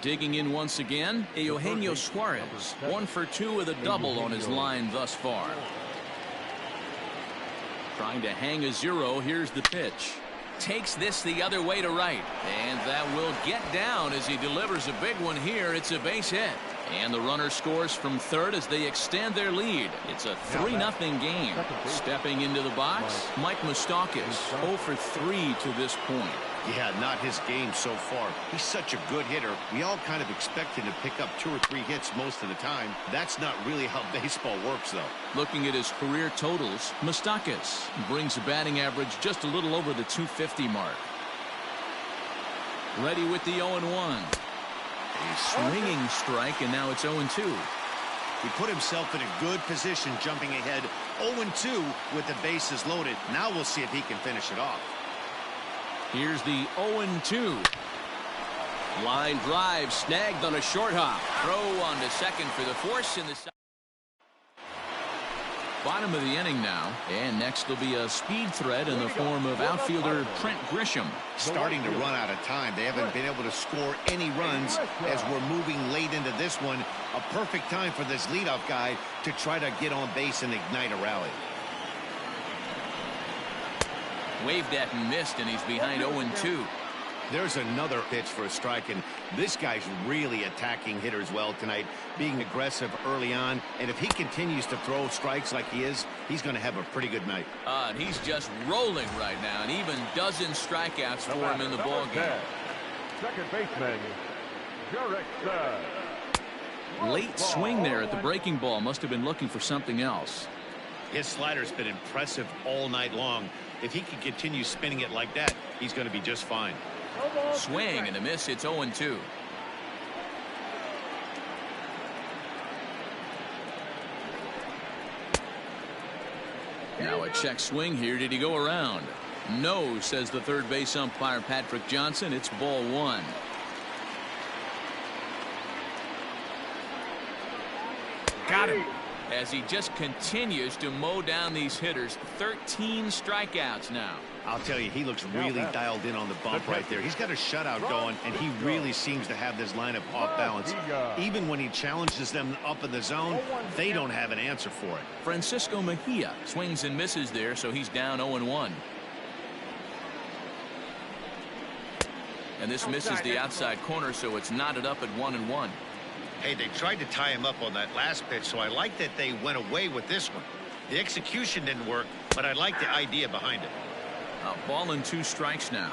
Digging in once again, Eugenio Suarez, 1 for 2 with a double on his line thus far. Trying to hang a 0. Here's the pitch. Takes this the other way to right. And that will get down as he delivers a big one here. It's a base hit. And the runner scores from third as they extend their lead. It's a 3-0 game. Stepping into the box, Mike Moustakas, 0 for 3 to this point. Yeah, not his game so far. He's such a good hitter. We all kind of expect him to pick up 2 or 3 hits most of the time. That's not really how baseball works, though. Looking at his career totals, Moustakas brings a batting average just a little over the 250 mark. Ready with the 0-1. A swinging strike, and now it's 0-2. He put himself in a good position jumping ahead 0-2 with the bases loaded. Now we'll see if he can finish it off. Here's the 0-2. Line drive snagged on a short hop. Throw on to second for the force in the bottom of the inning now. And next will be a speed threat in the form of outfielder Trent Grisham. Starting to run out of time. They haven't been able to score any runs as we're moving late into this one. A perfect time for this leadoff guy to try to get on base and ignite a rally. Waved at and missed, and he's behind 0-2. There's another pitch for a strike, and this guy's really attacking hitters well tonight, being aggressive early on. And if he continues to throw strikes like he is, he's going to have a pretty good night. And he's just rolling right now, and even dozen strikeouts for him in the ball game. Second baseman, Jurickson. Late swing there at the breaking ball. Must have been looking for something else. His slider's been impressive all night long. If he can continue spinning it like that, he's going to be just fine. Swing and a miss. It's 0-2. Now a check swing here. Did he go around? No, says the third base umpire Patrick Johnson. It's ball 1. Got him. As he just continues to mow down these hitters. 13 strikeouts now. I'll tell you, he looks really dialed in on the bump right there. He's got a shutout going, and he really seems to have this lineup off balance. Even when he challenges them up in the zone, they don't have an answer for it. Francisco Mejia swings and misses there, so he's down 0-1. And this misses the outside corner, so it's knotted up at 1-1. Hey, they tried to tie him up on that last pitch, so I like that they went away with this one. The execution didn't work, but I like the idea behind it. A ball and 2 strikes now.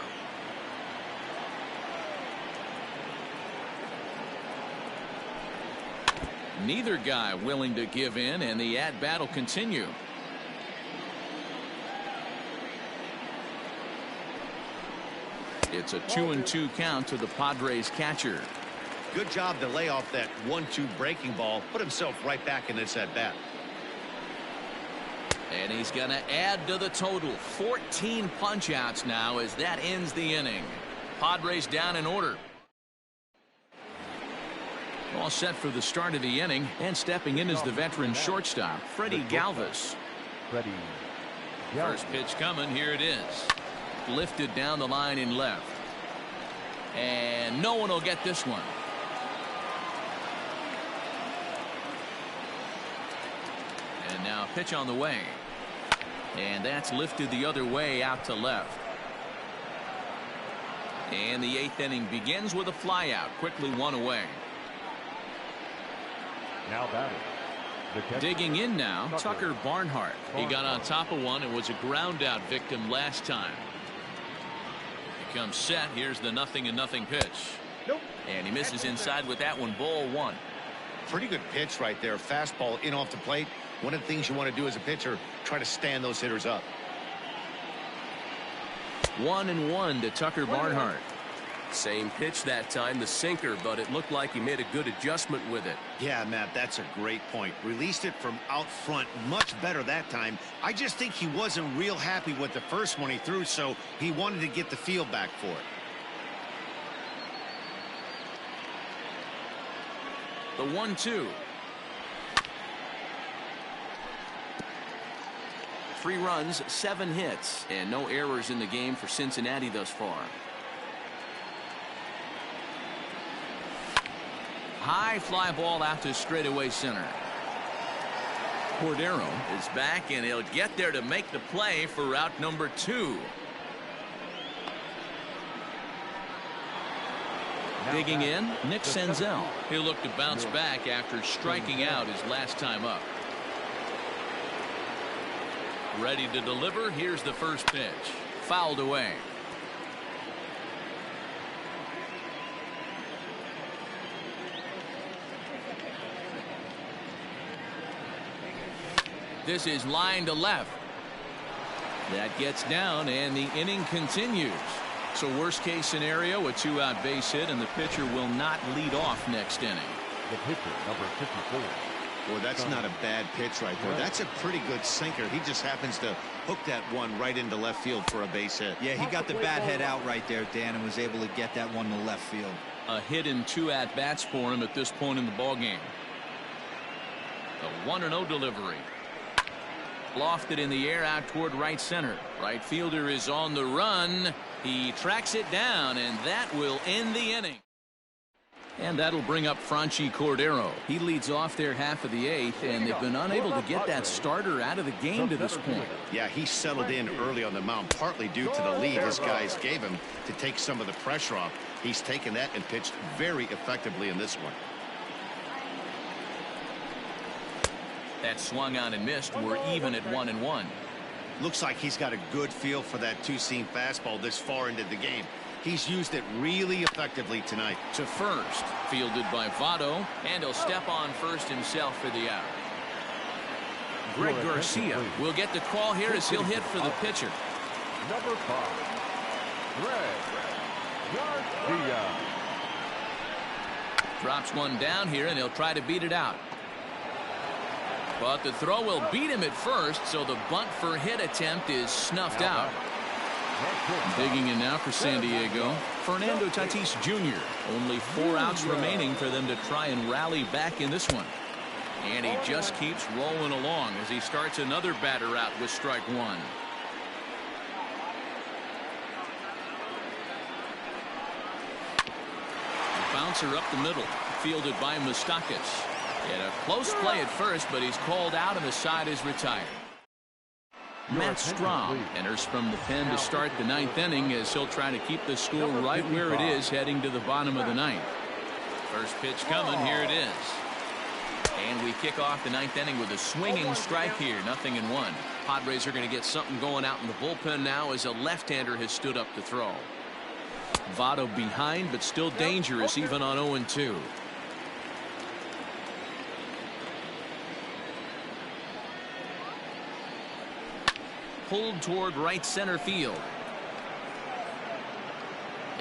Neither guy willing to give in, and the at-bat will continue. It's a 2-2 count to the Padres catcher. Good job to lay off that 1-2 breaking ball. Put himself right back in this at-bat. And he's going to add to the total. 14 punch-outs now as that ends the inning. Padres down in order. All set for the start of the inning, and stepping in is the veteran shortstop, Freddie Galvis. First pitch coming. Here it is. Lifted down the line in left. And no one will get this one. And now a pitch on the way. And that's lifted the other way out to left. And the 8th inning begins with a flyout. Quickly 1 away. Now batting. Digging in now, Tucker Barnhart. He got on top of one and was a ground out victim last time. He comes set. Here's the 0-0 pitch. Nope. And he misses inside with that one. Ball 1. Pretty good pitch right there. Fastball in off the plate. One of the things you want to do as a pitcher, try to stand those hitters up. 1-1 to Tucker Barnhart. Same pitch that time, the sinker, but it looked like he made a good adjustment with it. Yeah, Matt, that's a great point. Released it from out front much better that time. I just think he wasn't real happy with the first one he threw, so he wanted to get the feel back for it. The 1-2. 3 runs, 7 hits, and no errors in the game for Cincinnati thus far. High fly ball out to straightaway center. Cordero is back, and he'll get there to make the play for route number 2. Digging in, Nick Senzel. He'll look to bounce back after striking out his last time up. Ready to deliver. Here's the first pitch. Fouled away. This is line to left. That gets down, and the inning continues. So worst case scenario, a 2-out base hit, and the pitcher will not lead off next inning. The pitcher, number 54. Well, that's not a bad pitch right there. That's a pretty good sinker. He just happens to hook that one right into left field for a base hit. Yeah, he got the bat head out right there, Dan, and was able to get that one to left field. A hit in 2 at-bats for him at this point in the ballgame. The 1-0 delivery. Lofted in the air out toward right center. Right fielder is on the run. He tracks it down, and that will end the inning. And that'll bring up Franchy Cordero. He leads off their half of the 8th, and they've been unable to get that starter out of the game to this point. Yeah, he settled in early on the mound, partly due to the lead his guys gave him to take some of the pressure off. He's taken that and pitched very effectively in this one. That swung on and missed. We're even at 1-1. Looks like he's got a good feel for that two-seam fastball this far into the game. He's used it really effectively tonight. To first, fielded by Votto, and he'll step on first himself for the out. Greg Garcia will get the call here as he'll hit for the pitcher. Number 5, Greg Garcia. Drops one down here, and he'll try to beat it out. But the throw will beat him at first, so the bunt for hit attempt is snuffed out. Digging in now for San Diego, Fernando Tatis Jr. Only 4 outs remaining for them to try and rally back in this one. And he just keeps rolling along as he starts another batter out with strike 1. Bouncer up the middle, fielded by Moustakas. Had a close play at first, but he's called out and the side is retired. Matt Strahm enters from the pen to start the 9th inning as he'll try to keep the score right where it is heading to the bottom of the 9th. First pitch coming. Here it is. And we kick off the 9th inning with a swinging strike here. 0-1. Padres are going to get something going out in the bullpen now as a left-hander has stood up to throw. Votto behind, but still dangerous even on 0-2. Pulled toward right center field.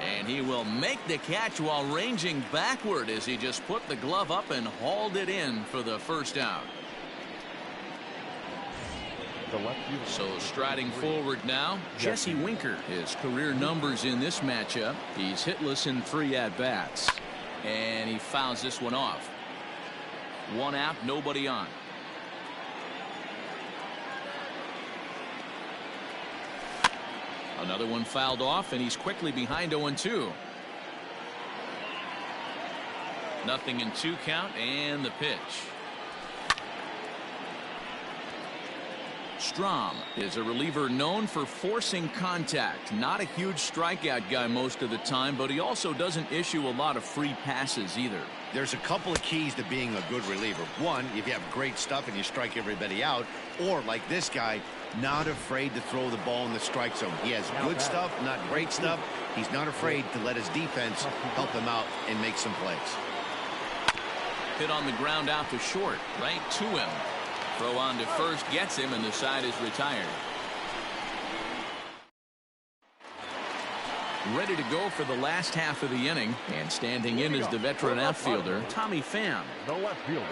And he will make the catch while ranging backward as he just put the glove up and hauled it in for the first out. So striding forward now, Jesse Winker. His career numbers in this matchup. He's hitless in 3 at-bats. And he fouls this one off. 1 out, nobody on. Another one fouled off, and he's quickly behind 0-2. 0-2 count, and the pitch. Strahm is a reliever known for forcing contact. Not a huge strikeout guy most of the time, but he also doesn't issue a lot of free passes either. There's a couple of keys to being a good reliever. One, if you have great stuff and you strike everybody out, or like this guy, not afraid to throw the ball in the strike zone. He has good stuff, not great stuff. He's not afraid to let his defense help him out and make some plays. Hit on the ground out to short, right to him. Throw on to first gets him, and the side is retired. Ready to go for the last half of the inning, and standing in is the veteran outfielder Tommy Pham. The left fielder,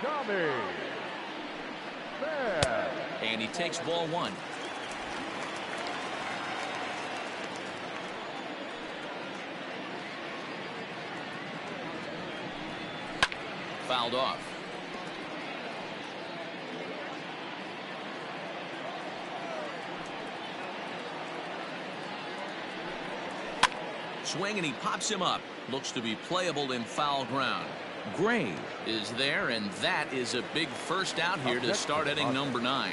Tommy Pham. And he takes ball 1. Fouled off. Swing, and he pops him up. Looks to be playable in foul ground. Gray is there, and that is a big first out here to start inning number 9.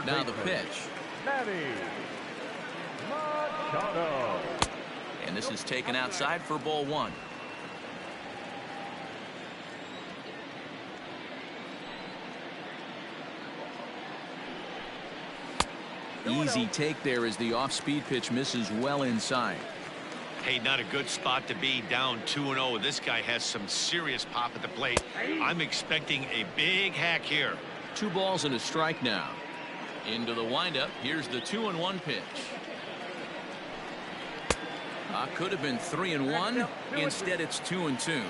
Now the pitch. Manny Machado. And this is taken outside for ball 1. Easy take there as the off-speed pitch misses well inside. Hey, not a good spot to be, down 2-0. This guy has some serious pop at the plate. I'm expecting a big hack here. 2 balls and a strike now. Into the windup. Here's the 2-1 pitch. Could have been 3-1. Instead, it's 2-2.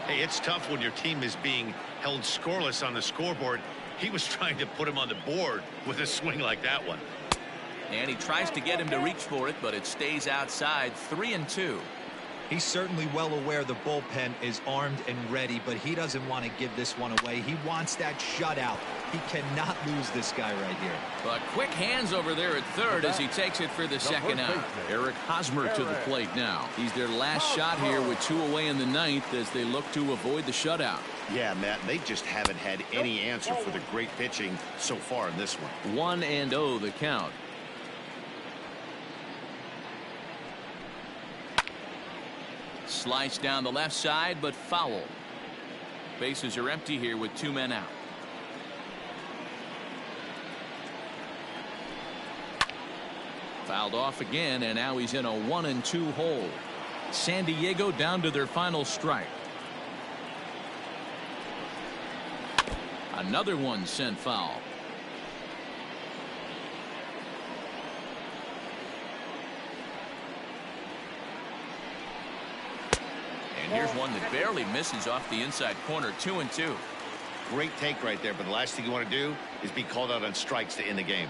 Hey, it's tough when your team is being held scoreless on the scoreboard. He was trying to put him on the board with a swing like that one. And he tries to get him to reach for it, but it stays outside. 3-2. He's certainly well aware the bullpen is armed and ready, but he doesn't want to give this one away. He wants that shutout. He cannot lose this guy right here. But quick hands over there at third as he takes it for the second out. Eric Hosmer to the plate now. He's their last shot here with 2 away in the 9th as they look to avoid the shutout. Yeah, Matt, they just haven't had any answer for the great pitching so far in this one. 1-0 the count. Slice down the left side, but foul. Bases are empty here with 2 men out. Fouled off again, and now he's in a 1-2 hole. San Diego down to their final strike. Another one sent foul. And here's one that barely misses off the inside corner. 2-2. Great take right there, but the last thing you want to do is be called out on strikes to end the game.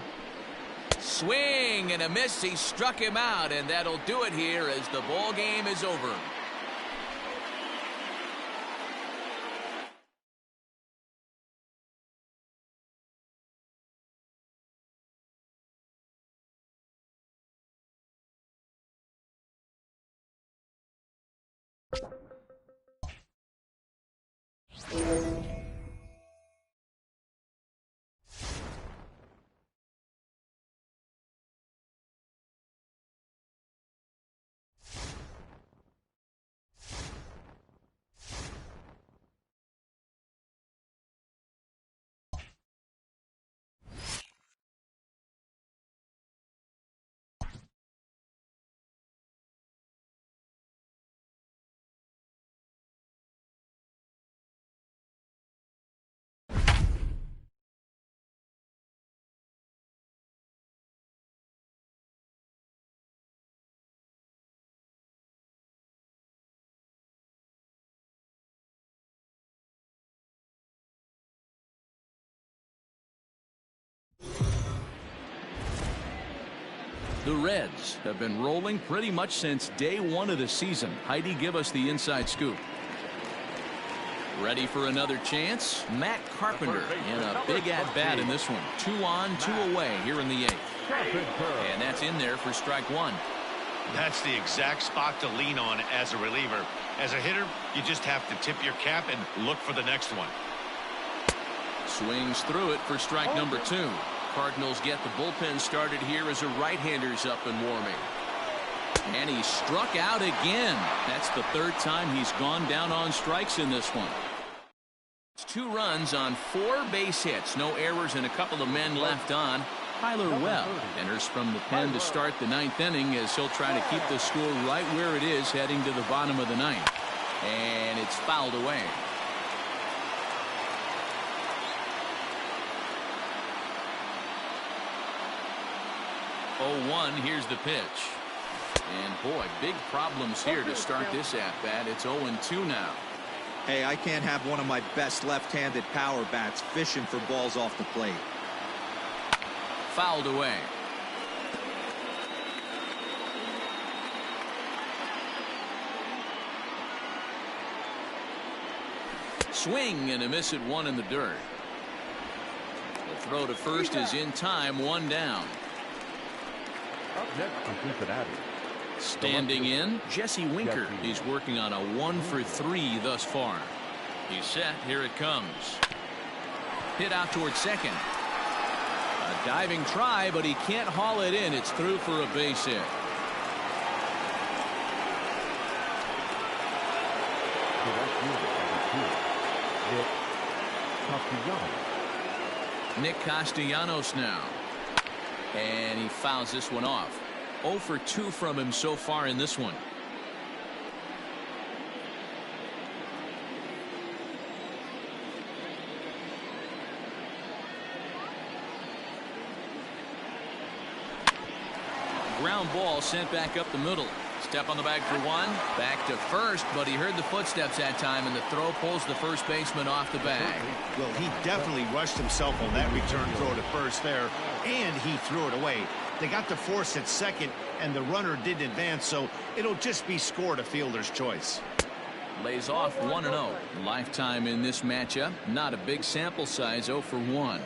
Swing and a miss. He struck him out, and that'll do it here as the ball game is over. The Reds have been rolling pretty much since day 1 of the season. Heidi, give us the inside scoop. Ready for another chance? Matt Carpenter in a big at-bat in this one. 2 on, 2 away here in the 8th. And that's in there for strike 1. That's the exact spot to lean on as a reliever. As a hitter, you just have to tip your cap and look for the next one. Swings through it for strike number 2. Cardinals get the bullpen started here as a right-hander's up and warming. And he struck out again. That's the 3rd time he's gone down on strikes in this one. It's 2 runs on 4 base hits. No errors and a couple of men left on. Tyler Webb enters from the pen to start the 9th inning as he'll try to keep the score right where it is heading to the bottom of the 9th. And it's fouled away. 0-1. Here's the pitch. And boy, big problems here to start this at-bat. It's 0-2 now. Hey, I can't have one of my best left-handed power bats fishing for balls off the plate. Fouled away. Swing and a miss at 1 in the dirt. The throw to first is in time. 1 down. Up next for Cincinnati, Standing in, Jesse Winker. He's working on a 1 for 3 thus far. He's set. Here it comes. Hit out towards second. A diving try, but he can't haul it in. It's through for a base hit. Nick Castellanos now. And he fouls this one off. 0 for 2 from him so far in this one. Ground ball sent back up the middle. Step on the bag for 1. Back to first, but he heard the footsteps that time, and the throw pulls the first baseman off the bag. Well, he definitely rushed himself on that return throw to first there, and he threw it away. They got the force at second, and the runner didn't advance, so it'll just be scored a fielder's choice. Lays off 1-0. Lifetime in this matchup. Not a big sample size, 0 for 1.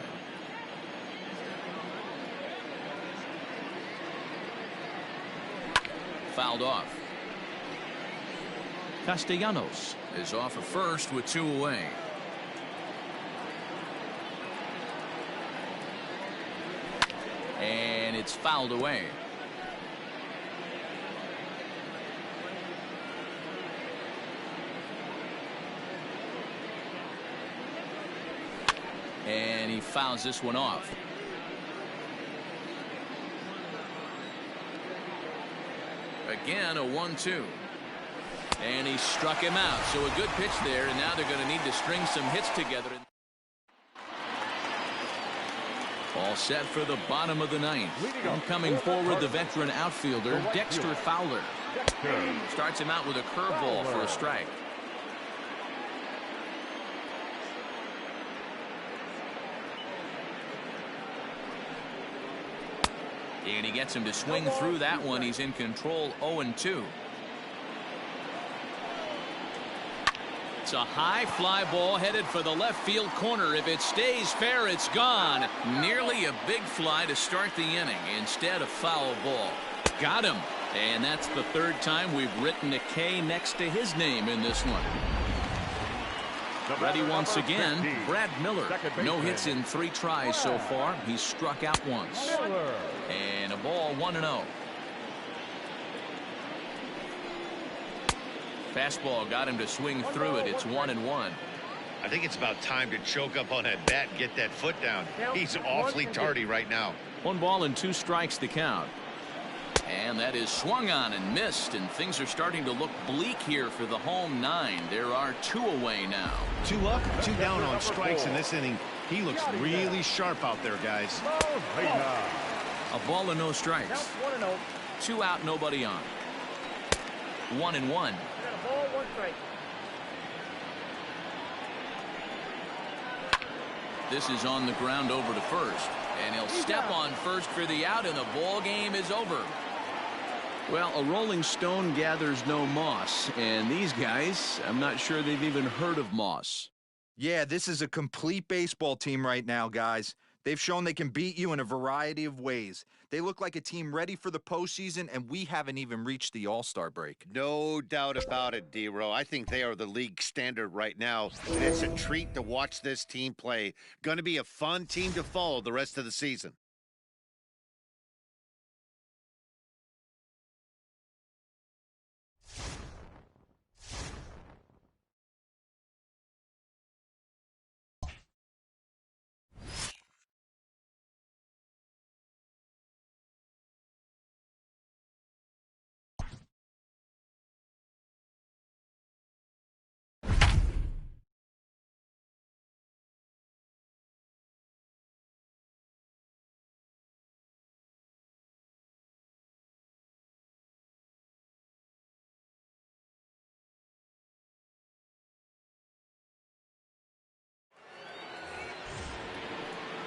Fouled off. Castellanos is off at first with 2 away. And it's fouled away. And he fouls this one off. Again, a 1-2. And he struck him out. So a good pitch there, and now they're going to need to string some hits together. All set for the bottom of the 9th. And coming forward, the veteran outfielder, Dexter Fowler. Starts him out with a curveball for a strike. And he gets him to swing through that one. He's in control, 0-2. It's a high fly ball headed for the left field corner. If it stays fair, it's gone. Nearly a big fly to start the inning. Instead, a foul ball. Got him. And that's the 3rd time we've written a K next to his name in this one. Ready once again, Brad Miller. No hits in 3 tries so far. He's struck out once. And a ball, 1-0. Fastball got him to swing through it. It's 1-1. I think it's about time to choke up on that bat and get that foot down. He's awfully tardy right now. 1 ball and 2 strikes the count. And that is swung on and missed, and things are starting to look bleak here for the home 9. There are 2 away now. 2 up, 2 down on strikes in this inning. He looks really sharp out there, guys. A ball and no strikes. 2 out, nobody on. 1-1. This is on the ground over to first, and he'll step on first for the out, and the ball game is over. Well, a rolling stone gathers no moss, and these guys, I'm not sure they've even heard of moss. Yeah, this is a complete baseball team right now, guys. They've shown they can beat you in a variety of ways. They look like a team ready for the postseason, and we haven't even reached the All-Star break. No doubt about it, D-Row. I think they are the league standard right now, and it's a treat to watch this team play. Going to be a fun team to follow the rest of the season.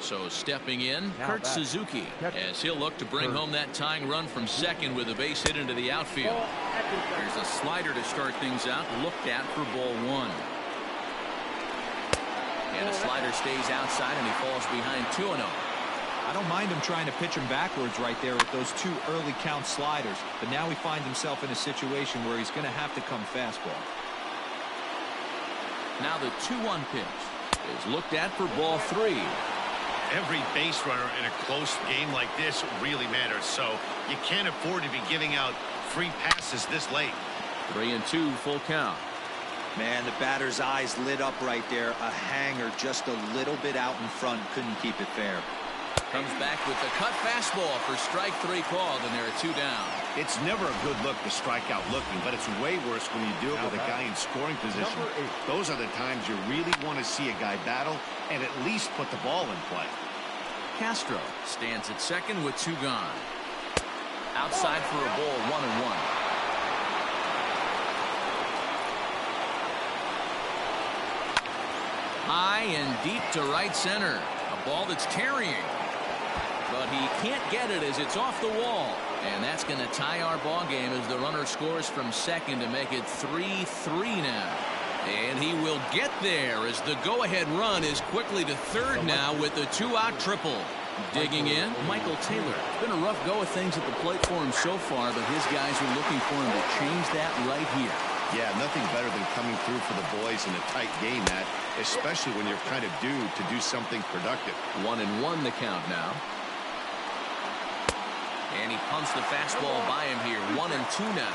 So stepping in, Kurt Suzuki, as he'll look to bring home that tying run from second with a base hit into the outfield. Here's a slider to start things out, looked at for ball 1. And a slider stays outside, and he falls behind 2-0. I don't mind him trying to pitch him backwards right there with those 2 early count sliders. But now he finds himself in a situation where he's going to have to come fastball. Now the 2-1 pitch is looked at for ball 3. Every base runner in a close game like this really matters, so you can't afford to be giving out free passes this late. 3-2 full count. Man, the batter's eyes lit up right there. A hanger just a little bit out in front. Couldn't keep it fair. Comes back with the cut fastball for strike 3 called, and there are 2 down. It's never a good look to strike out looking, but it's way worse when you do it with a guy in scoring position. Those are the times you really want to see a guy battle and at least put the ball in play. Castro stands at second with 2 gone. Outside for a ball, 1-1. High and deep to right center. A ball that's tarrying. But he can't get it as it's off the wall. And that's going to tie our ball game as the runner scores from second to make it 3-3 now. And he will get there as the go-ahead run is quickly to third now with the 2-out triple. Digging in, Michael Taylor. It's been a rough go of things at the plate for him so far, but his guys are looking for him to change that right here. Yeah, nothing better than coming through for the boys in a tight game, Matt, especially when you're kind of due to do something productive. 1-1 the count now. And he punts the fastball by him here. 1-2 now.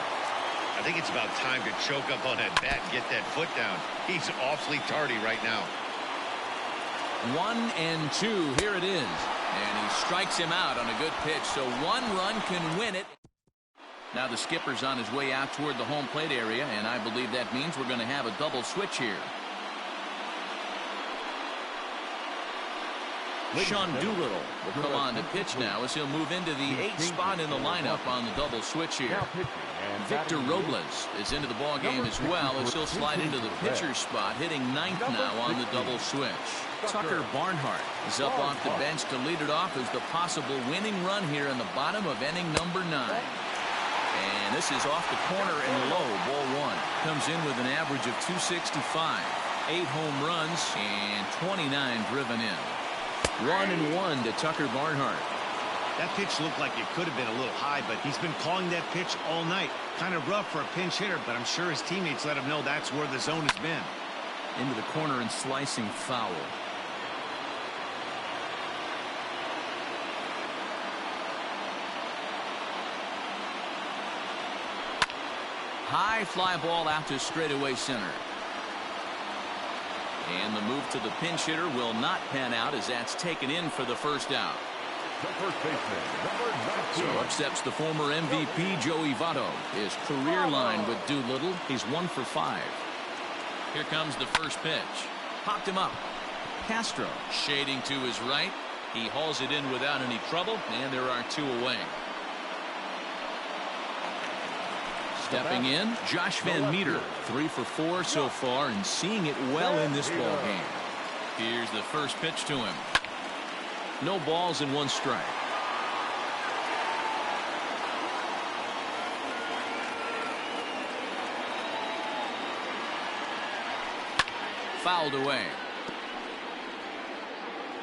I think it's about time to choke up on that bat and get that foot down. He's awfully tardy right now. 1-2. Here it is. And he strikes him out on a good pitch. So 1 run can win it. Now the skipper's on his way out toward the home plate area, and I believe that means we're going to have a double switch here. Sean Doolittle will come on to pitch now as he'll move into the 8th spot in the lineup on the double switch here. Victor Robles is into the ball game as well as he'll slide into the pitcher's spot, hitting 9th now on the double switch. Tucker Barnhart is up off the bench to lead it off as the possible winning run here in the bottom of inning number 9. And this is off the corner and low, ball 1. Comes in with an average of 265, 8 home runs, and 29 driven in. 1-1 to Tucker Barnhart. That pitch looked like it could have been a little high, but he's been calling that pitch all night. Kind of rough for a pinch hitter, but I'm sure his teammates let him know that's where the zone has been. Into the corner and slicing foul. High fly ball out to straightaway center. And the move to the pinch hitter will not pan out as that's taken in for the first out. The first baseman, number 19. So up steps the former MVP Joey Votto. His career line with Doolittle, he's 1 for 5. Here comes the first pitch. Popped him up. Castro shading to his right. He hauls it in without any trouble, and there are 2 away. Stepping in, Josh Van Meter, 3 for 4 so far and seeing it well in this ball game. Here's the first pitch to him. No balls and 1 strike. Fouled away.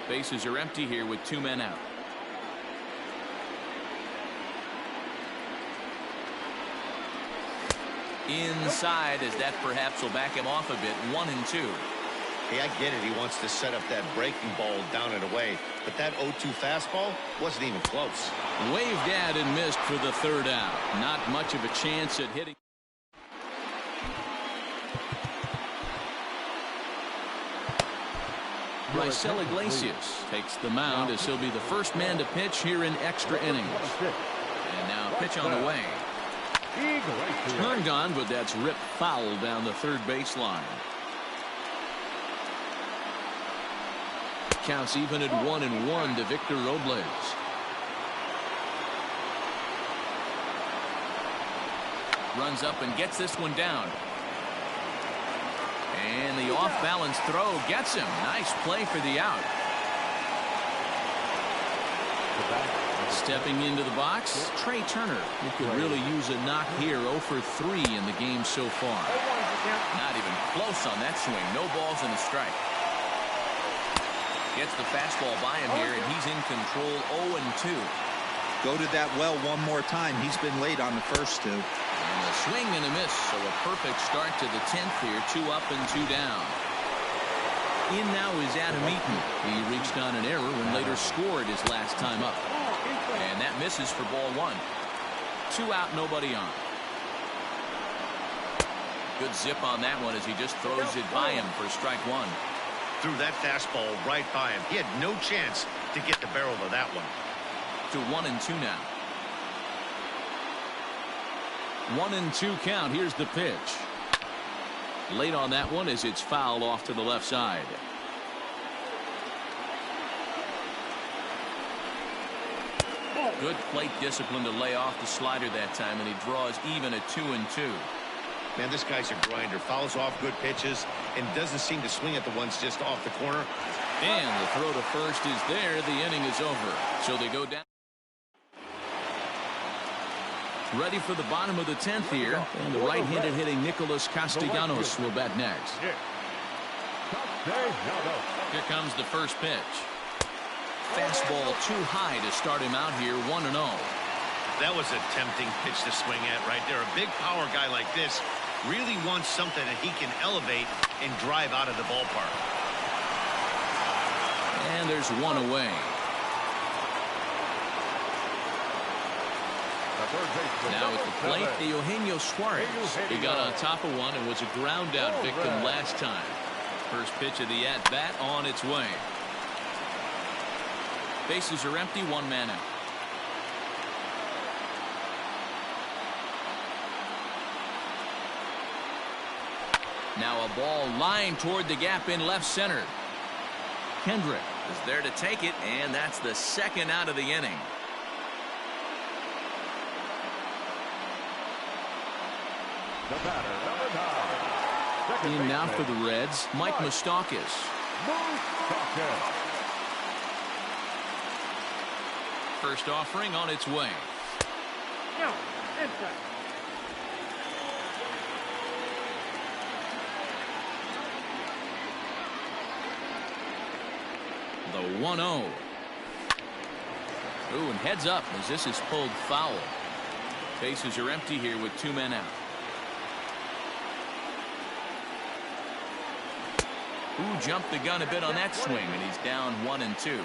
Bases are empty here with 2 men out. Inside as that perhaps will back him off a bit. 1-2. Hey, I get it. He wants to set up that breaking ball down and away, but that 0-2 fastball wasn't even close. Waved at and missed for the 3rd out. Not much of a chance at hitting. Raisel Iglesias takes the mound as he'll be the first man to pitch here in extra innings. And now pitch on the way. Turned on, but that's ripped foul down the 3rd baseline. Counts even at 1-1 to Victor Robles. Runs up and gets this one down. And the off-balance throw gets him. Nice play for the out. Stepping into the box, Trey Turner, who could really use a knock here. 0 for 3 in the game so far. Not even close on that swing. No balls and a strike. Gets the fastball by him here, and he's in control 0-2. Go to that well one more time. He's been late on the first two. And a swing and a miss, so a perfect start to the 10th here. 2 up and 2 down. In now is Adam Eaton. He reached on an error when later scored his last time up. And that misses for ball 1. 2 out, nobody on. Good zip on that one as he just throws it by him for strike 1. Threw that fastball right by him. He had no chance to get the barrel of that one. To 1-2 now. 1-2 count. Here's the pitch. Late on that one as it's fouled off to the left side. Good plate discipline to lay off the slider that time, and he draws even at 2-2. Man, this guy's a grinder. Fouls off good pitches and doesn't seem to swing at the ones just off the corner. And the throw to first is there. The inning is over. So they go down. Ready for the bottom of the 10th here. And the right-handed hitting Nicholas Castellanos will bat next. Here comes the first pitch. Fastball too high to start him out here 1-0. That was a tempting pitch to swing at right there. A big power guy like this really wants something that he can elevate and drive out of the ballpark. And there's one away. Now at the plate, Eugenio Suarez. He got on top of one and was a ground out victim last time. First pitch of the at-bat on its way. Bases are empty, 1 man out. Now a ball lined toward the gap in left center. Kendrick is there to take it, and that's the second out of the inning. The batter, number 9. In now for the Reds, Mike Moustakas. First offering on its way. The 1-0. Ooh, and heads up as this is pulled foul. Bases are empty here with 2 men out. Ooh, jumped the gun a bit on that swing, and he's down 1-2.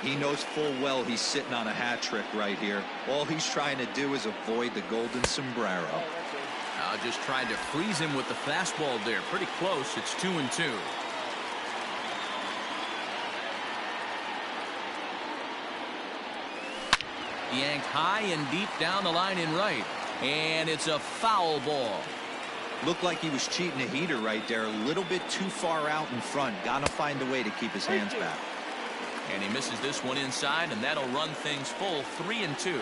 He knows full well he's sitting on a hat trick right here. All he's trying to do is avoid the golden sombrero. Just tried to freeze him with the fastball there. Pretty close. It's 2-2. Yanked high and deep down the line in right. And it's a foul ball. Looked like he was cheating a heater right there. A little bit too far out in front. Gotta find a way to keep his hands back. And he misses this one inside, and that'll run things full 3-2.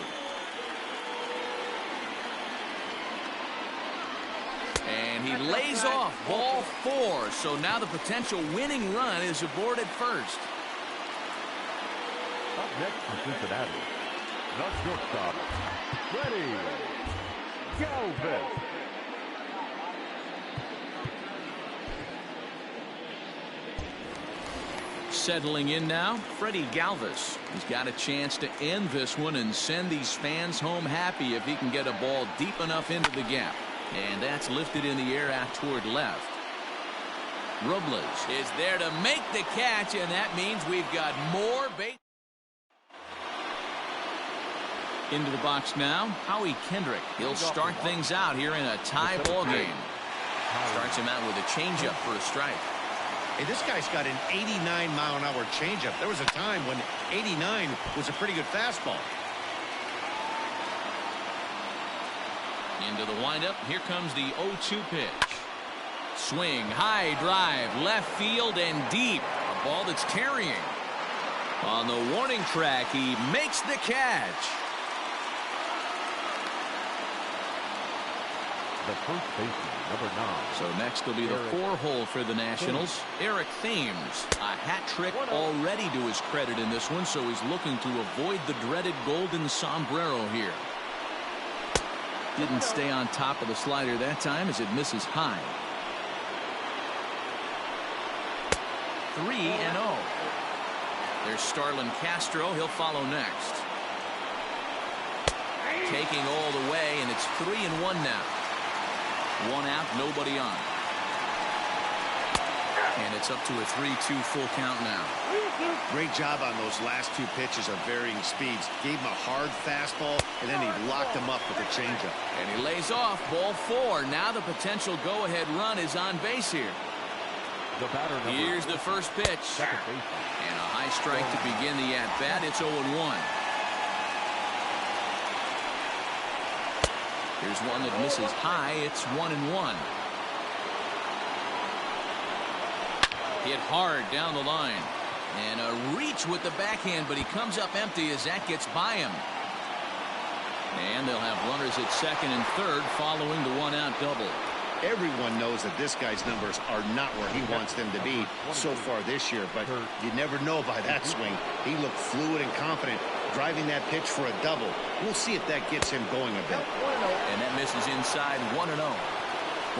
And he lays off ball 4. So now the potential winning run is aboard at first. Up next for Cincinnati, the shortstop, Freddie Galvis. Settling in now, Freddie Galvis. He's got a chance to end this one and send these fans home happy if he can get a ball deep enough into the gap. And that's lifted in the air out toward left. Robles is there to make the catch, and that means we've got more bait. Into the box now, Howie Kendrick. He'll start things out here in a tie ball game. Starts him out with a changeup for a strike. Hey, this guy's got an 89-mile-an-hour changeup. There was a time when 89 was a pretty good fastball. Into the windup. Here comes the 0-2 pitch. Swing, high drive, left field and deep. A ball that's carrying. On the warning track, he makes the catch. The first baseman, number 9. So next will be the 4-hole for the Nationals. Eric Thames, a hat trick already to his credit in this one, so he's looking to avoid the dreaded golden sombrero here. Didn't stay on top of the slider that time as it misses high. 3-0. There's Starlin Castro. He'll follow next. Taking all the way, and it's 3-1 now. One out, nobody on. And it's up to a 3-2 full count now. Great job on those last two pitches of varying speeds. Gave him a hard fastball, and then he locked him up with a changeup. And he lays off, ball 4. Now the potential go-ahead run is on base here. The batter, Here's the first pitch. second baseman. And a high strike to begin the at-bat. It's 0-1. Here's one that misses high. It's 1-1. Hit hard down the line. And a reach with the backhand, but he comes up empty as that gets by him. And they'll have runners at second and third following the one-out double. Everyone knows that this guy's numbers are not where he wants them to be so far this year, but you never know by that swing. He looked fluid and confident, driving that pitch for a double. We'll see if that gets him going a bit. And that misses inside 1-0.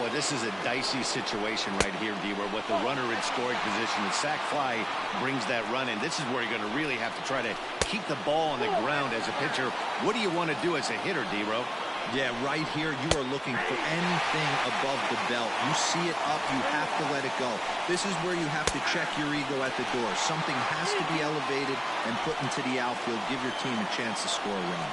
Boy, this is a dicey situation right here, D, where with the runner in scoring position, the sac fly brings that run in. This is where you're going to really have to try to keep the ball on the ground as a pitcher. What do you want to do as a hitter, D-Ro? Yeah, right here, you are looking for anything above the belt. You see it up, you have to let it go. This is where you have to check your ego at the door. Something has to be elevated and put into the outfield. Give your team a chance to score a run.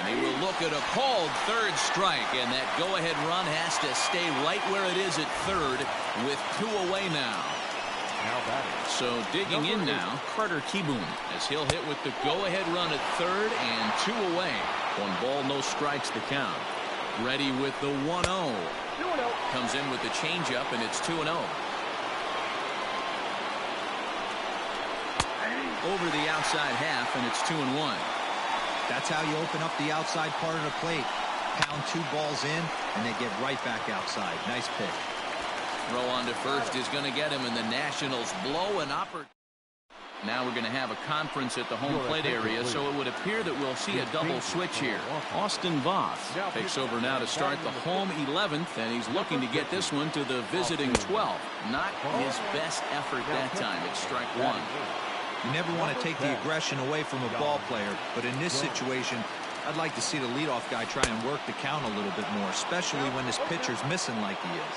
And he will look at a called third strike, and that go-ahead run has to stay right where it is at third with 2 away now. Now batting. So digging in now, Carter Kieboom, as he'll hit with the go-ahead run at third and 2 away. 1 ball, no strikes the count. Ready with the 1-0. Comes in with the changeup, and it's 2-0. Over the outside half, and it's 2-1. That's how you open up the outside part of the plate. Pound 2 balls in, and they get right back outside. Nice pick. Throw on to first is going to get him, and the Nationals blow an opportunity. Now we're going to have a conference at the home plate area, so it would appear that we'll see a double switch here. Austin Voth takes over now to start the home 11th, and he's looking to get this one to the visiting 12th. Not his best effort that time. It's strike 1. You never want to take the aggression away from a ball player, but in this situation, I'd like to see the leadoff guy try and work the count a little bit more, especially when this pitcher's missing like he is.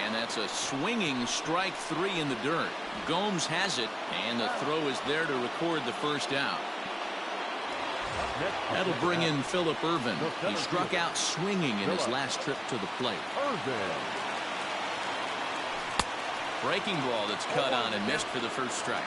And that's a swinging strike 3 in the dirt. Gomes has it, and the throw is there to record the first out. That'll bring in Phillip Ervin. He struck out swinging in his last trip to the plate. Breaking ball that's cut on and missed for the first strike.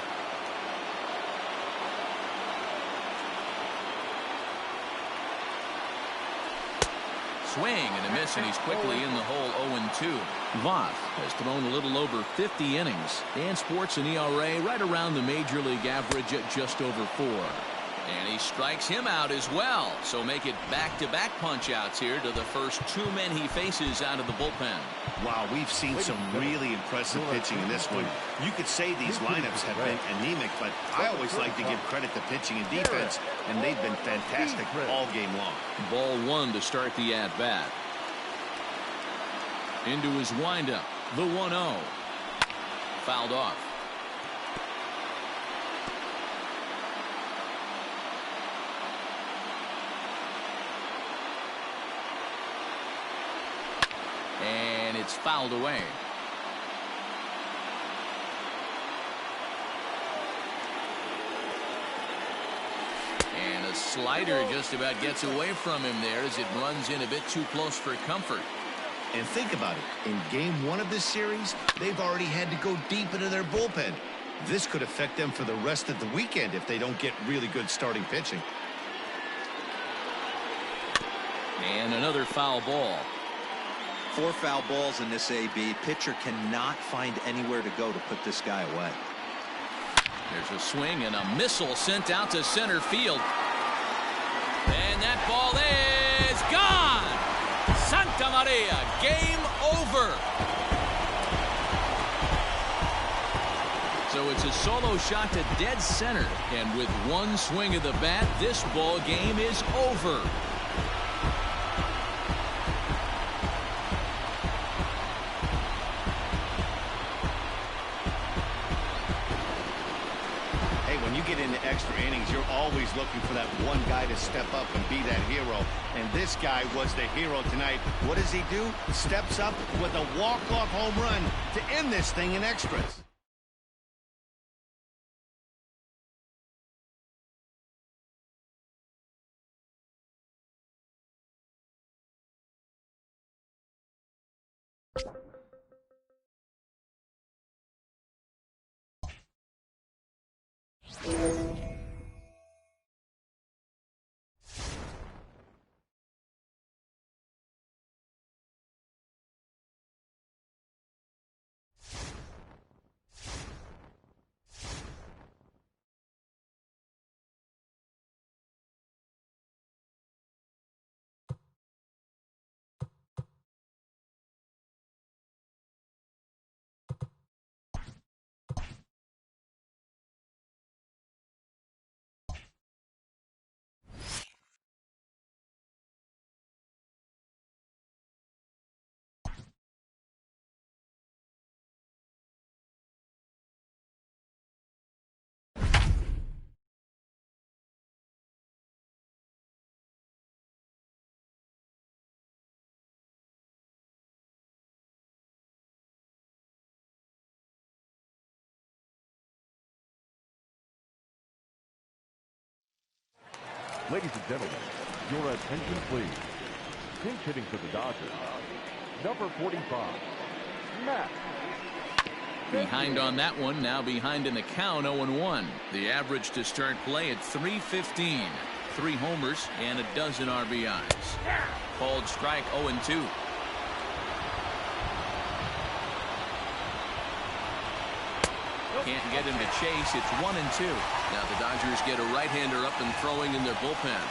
Swing and a miss, and he's quickly in the hole 0-2. Voth has thrown a little over 50 innings. Dan Sports an ERA right around the major league average at just over 4. And he strikes him out as well. So make it back-to-back punch-outs here to the first 2 men he faces out of the bullpen. Wow, we've seen some really impressive pitching in this one. You could say these lineups have been anemic, but I always like to give credit to pitching and defense, and they've been fantastic all game long. Ball 1 to start the at-bat. Into his windup, the 1-0. Fouled off. And it's fouled away. And a slider just about gets away from him there as it runs in a bit too close for comfort. And think about it. In game 1 of this series, they've already had to go deep into their bullpen. This could affect them for the rest of the weekend if they don't get really good starting pitching. And another foul ball. 4 foul balls in this AB. Pitcher cannot find anywhere to go to put this guy away. There's a swing and a missile sent out to center field. And that ball is gone. Santa Maria, game over. So it's a solo shot to dead center. And with 1 swing of the bat, this ball game is over. Hey, when you get into extra innings, you're always looking for that one guy to step up and be that hero. And this guy was the hero tonight. What does he do? Steps up with a walk-off home run to end this thing in extras. Ladies and gentlemen, your attention please. Pinch hitting for the Dodgers, number 45, Matt. Behind on that one, now behind in the count, 0-1. The average to start play at .315. 3 homers and a dozen RBIs. Called strike 0-2. Can't get him to chase. It's 1-2. Now the Dodgers get a right-hander up and throwing in their bullpen.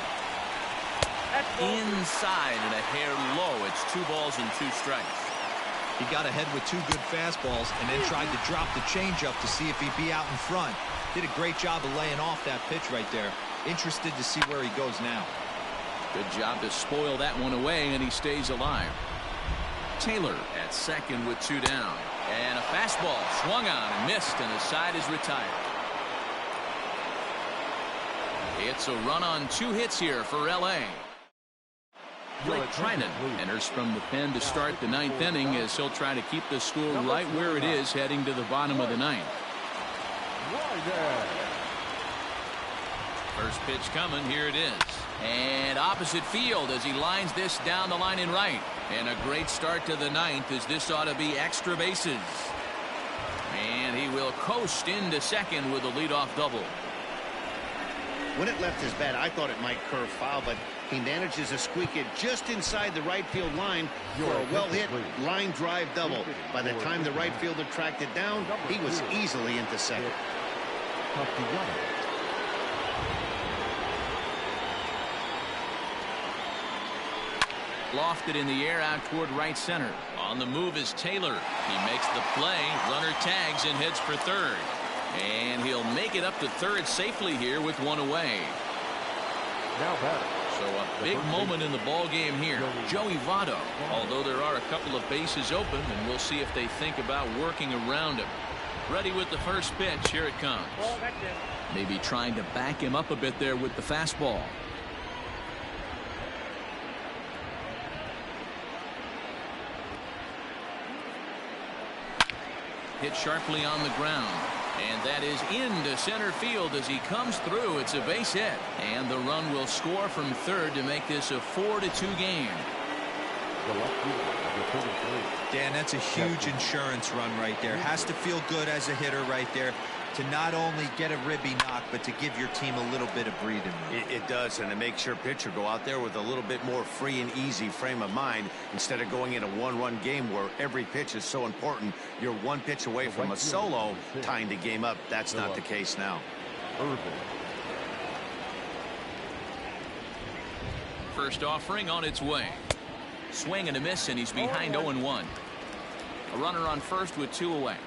Inside and a hair low. It's 2 balls and 2 strikes. He got ahead with 2 good fastballs and then tried to drop the changeup to see if he'd be out in front. Did a great job of laying off that pitch right there. Interested to see where he goes now. Good job to spoil that one away, and he stays alive. Taylor at second with 2 down. And a fastball swung on and missed, and the side is retired. It's a run on 2 hits here for L.A. Blake Treinen enters from the pen to start the 9th inning as he'll try to keep the score right where it is heading to the bottom of the 9th. First pitch coming. Here it is. And opposite field as he lines this down the line in right. And a great start to the 9th as this ought to be extra bases. And he will coast into second with a leadoff double. When it left his bat, I thought it might curve foul, but he manages to squeak it just inside the right field line for a well-hit line drive double. By the time the right fielder tracked it down, he was easily into second. Lofted in the air out toward right center. On the move is Taylor. He makes the play. Runner tags and heads for third. And he'll make it up to third safely here with 1 away. Now batter. So a big moment in the ball game here. Joey Votto. Although there are a couple of bases open, and we'll see if they think about working around him. Ready with the first pitch. Here it comes. Maybe trying to back him up a bit there with the fastball. Hit sharply on the ground. And that is into center field as he comes through. It's a base hit. And the run will score from third to make this a 4-2 game. Dan, that's a huge insurance run right there. Has to feel good as a hitter right there to not only get a ribby knock, but to give your team a little bit of breathing room. It does, and it makes your pitcher go out there with a little bit more free and easy frame of mind instead of going in a one-run game where every pitch is so important. You're 1 pitch away from a solo tying the game up. That's not the case now. First offering on its way. Swing and a miss, and he's behind 0-1. A runner on first with 2 away.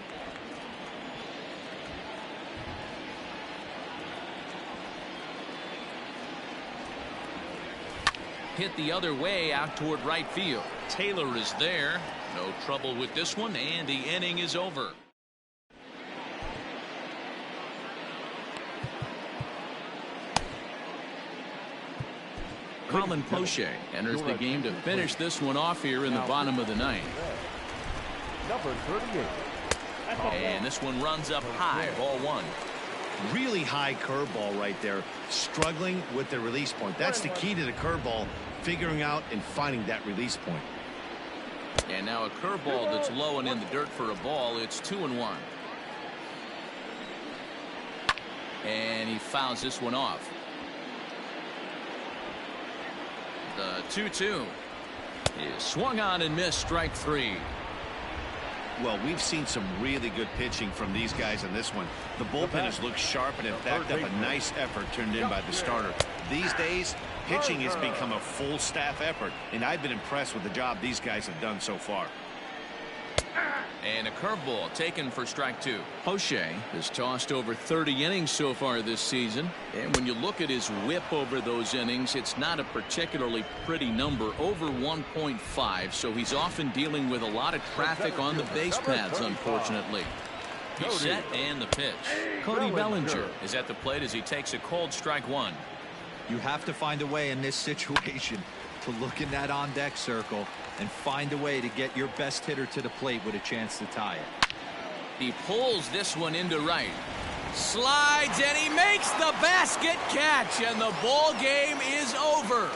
Hit the other way out toward right field. Taylor is there. No trouble with this one, and the inning is over. Colin Poche enters the game to finish this one off here in the bottom of the ninth. Number 38. And this one runs up high, ball one. Really high curveball right there. Struggling with the release point. That's the key to the curveball, figuring out and finding that release point. And now a curveball that's low and in the dirt for a ball. It's 2-1. And he fouls this one off. The 2-2 is swung on and missed, strike three. Well, we've seen some really good pitching from these guys in this one. The bullpen has looked sharp and have backed up a nice effort turned in by the starter. These days, pitching has become a full staff effort, and I've been impressed with the job these guys have done so far. And a curveball taken for strike two. Poche has tossed over 30 innings so far this season. And when you look at his whip over those innings, it's not a particularly pretty number, over 1.5. So he's often dealing with a lot of traffic on the base paths, unfortunately. He's set and the pitch. Cody Bellinger is at the plate as he takes a cold strike one. You have to find a way in this situation to look in that on-deck circle and find a way to get your best hitter to the plate with a chance to tie it. He pulls this one into right. Slides and he makes the basket catch, and the ball game is over.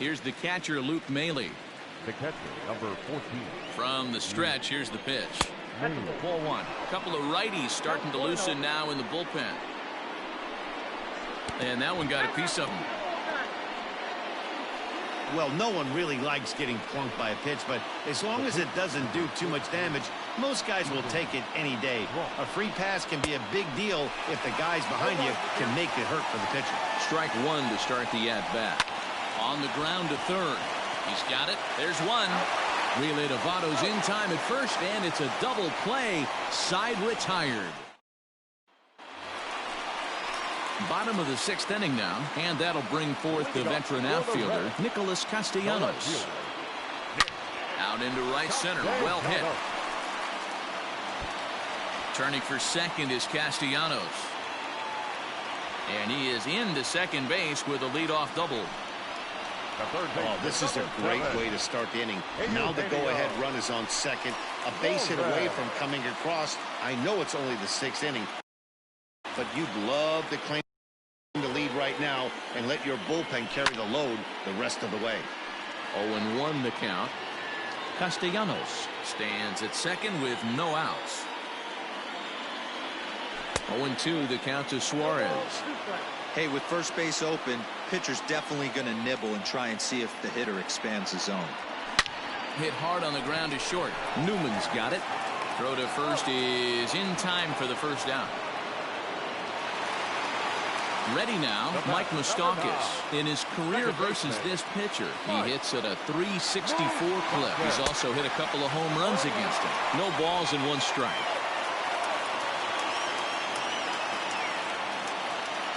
Here's the catcher, Luke Maile. The catcher, number 14. From the stretch, here's the pitch. Maile. Ball one. A couple of righties starting to loosen now in the bullpen. And that one got a piece of him. Well, no one really likes getting plunked by a pitch, but as long as it doesn't do too much damage, most guys will take it any day. A free pass can be a big deal if the guys behind you can make it hurt for the pitcher. Strike one to start the at-bat. On the ground to third. He's got it. There's one. Relay to Votto's in time at first, and it's a double play. Side retired. Bottom of the sixth inning now, and that'll bring forth the veteran outfielder, Nicholas Castellanos. Out into right center. Well hit. Turning for second is Castellanos. And he is into second base with a leadoff double. Oh, this is a great way to start the inning. Now the go-ahead run is on second. A base hit away from coming across. I know it's only the sixth inning, but you'd love to claim the lead right now and let your bullpen carry the load the rest of the way. 0-1 the count. Castellanos stands at second with no outs. 0-2 the count to Suarez. Hey, with first base open, pitcher's definitely going to nibble and try and see if the hitter expands the zone. Hit hard on the ground to short. Newman's got it. Throw to first is in time for the first down. Ready now, Mike Moustakas. In his career versus this pitcher, he hits at a 364 clip. He's also hit a couple of home runs against him. No balls and one strike.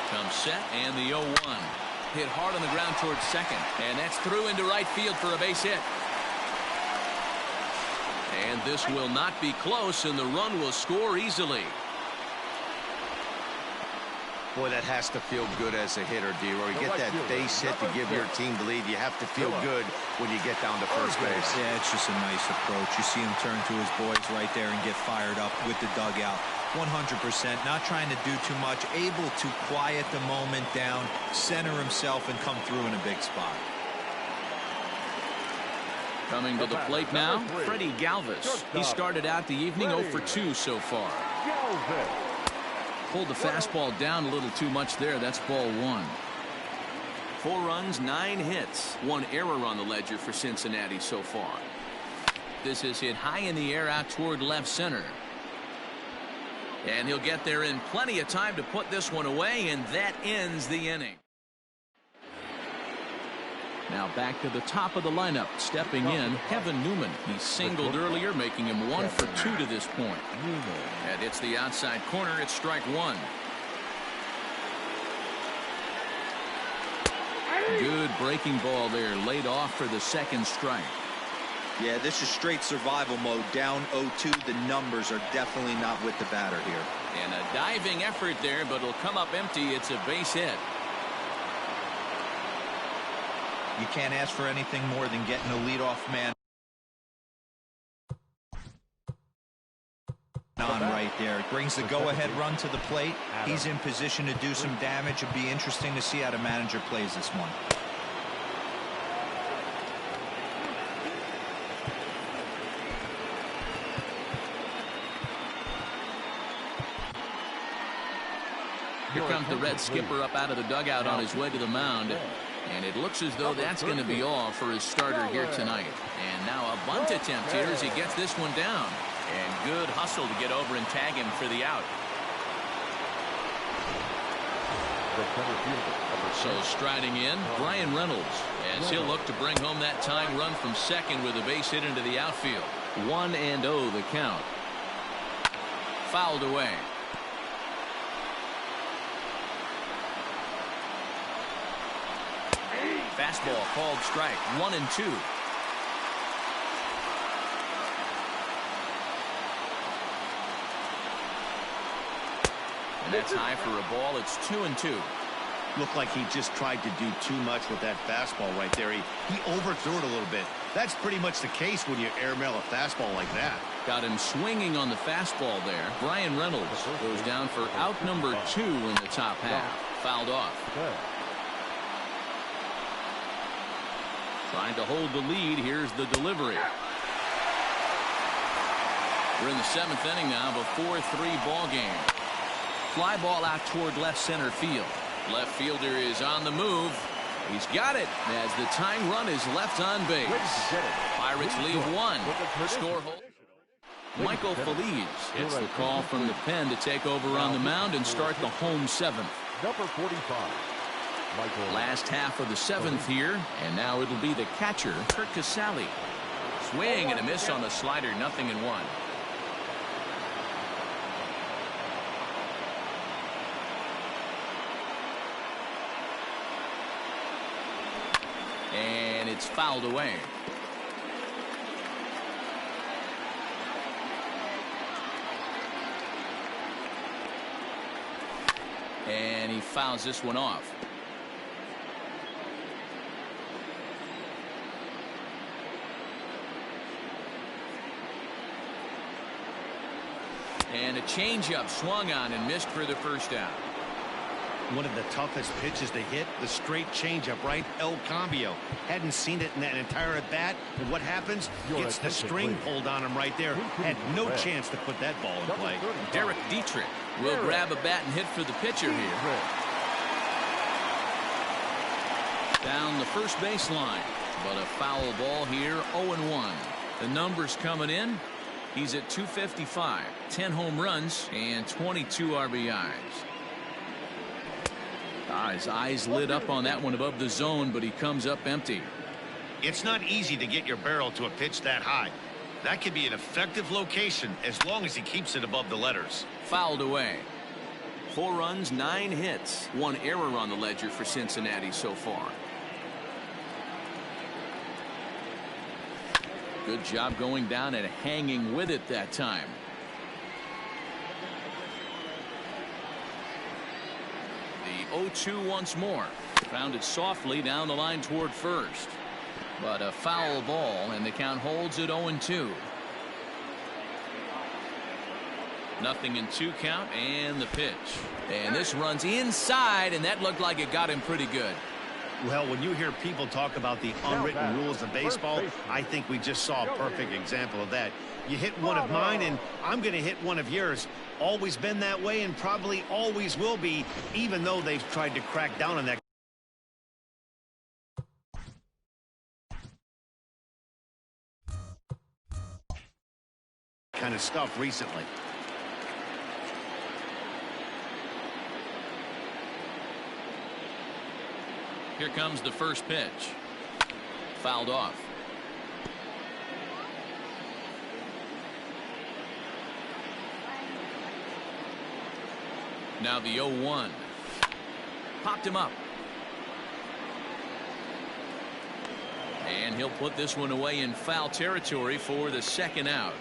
Comes set and the 0-1. Hit hard on the ground towards second, and that's through into right field for a base hit. And this will not be close, and the run will score easily. Boy, that has to feel good as a hitter, D-Roy. You get that base hit to give your team the lead. You have to feel good when you get down to first base. Yeah, it's just a nice approach. You see him turn to his boys right there and get fired up with the dugout. 100%, not trying to do too much, able to quiet the moment down, center himself, and come through in a big spot. Coming to the plate now, Freddie Galvis. He started out the evening 0 for 2 so far. Pulled the fastball down a little too much there. That's ball 1. 4 runs, 9 hits. 1 error on the ledger for Cincinnati so far. This is hit high in the air out toward left center. And he'll get there in plenty of time to put this one away, and that ends the inning. Now back to the top of the lineup. Stepping in, Kevin Newman. He singled earlier, making him 1 for 2 to this point. And it's the outside corner. It's strike 1. Good breaking ball there. Laid off for the second strike. Yeah, this is straight survival mode. Down 0-2. The numbers are definitely not with the batter here. And a diving effort there, but it'll come up empty. It's a base hit. You can't ask for anything more than getting a leadoff man on right there. It brings the go-ahead run to the plate. He's in position to do some damage. It'll be interesting to see how the manager plays this one. Here comes the Red skipper up out of the dugout on his way to the mound. And it looks as though that's going to be all for his starter here tonight. And now a bunt attempt here as he gets this one down. And good hustle to get over and tag him for the out. So striding in, Brian Reynolds, as he'll look to bring home that tying run from second with a base hit into the outfield. 1-0 the count. Fouled away. Fastball called strike. 1-2. And that's high for a ball. It's 2-2. Looked like he just tried to do too much with that fastball right there. He overthrew it a little bit. That's pretty much the case when you airmail a fastball like that. Got him swinging on the fastball there. Brian Reynolds goes down for out number 2 in the top half. Fouled off. Trying to hold the lead. Here's the delivery. We're in the 7th inning now of a 4-3 ball game. Fly ball out toward left center field. Left fielder is on the move. He's got it as the tying run is left on base. Pirates leave 1. Score hold. Michael Feliz hits the call from the pen to take over on the mound and start the home 7th. Number 45. Last half of the 7th here, and now it'll be the catcher, Curt Casali. Swing and a miss on the slider, 0-1. And it's fouled away. And he fouls this one off. And a changeup swung on and missed for the first out. One of the toughest pitches to hit, the straight changeup, right? El Cambio. Hadn't seen it in that entire at bat. And what happens? Gets the string pulled on him right there. Had no chance to put that ball in play. Derek Dietrich will grab a bat and hit for the pitcher here. Down the first baseline. But a foul ball here, 0-1. The numbers coming in. He's at 255, 10 home runs, and 22 RBIs. His eyes lit up on that one above the zone, but he comes up empty. It's not easy to get your barrel to a pitch that high. That could be an effective location as long as he keeps it above the letters. Fouled away. 4 runs, 9 hits. 1 error on the ledger for Cincinnati so far. Good job going down and hanging with it that time. 0-2 once more. Found it softly down the line toward first. But a foul ball, and the count holds at 0-2. Nothing in 2 count, and the pitch. And this runs inside, and that looked like it got him pretty good. Well, when you hear people talk about the unwritten rules of baseball, I think we just saw a perfect example of that. You hit one of mine, and I'm going to hit one of yours. Always been that way, and probably always will be, even though they've tried to crack down on that kind of stuff recently. Here comes the first pitch. Fouled off. Now the 0-1. Popped him up. And he'll put this one away in foul territory for the second out.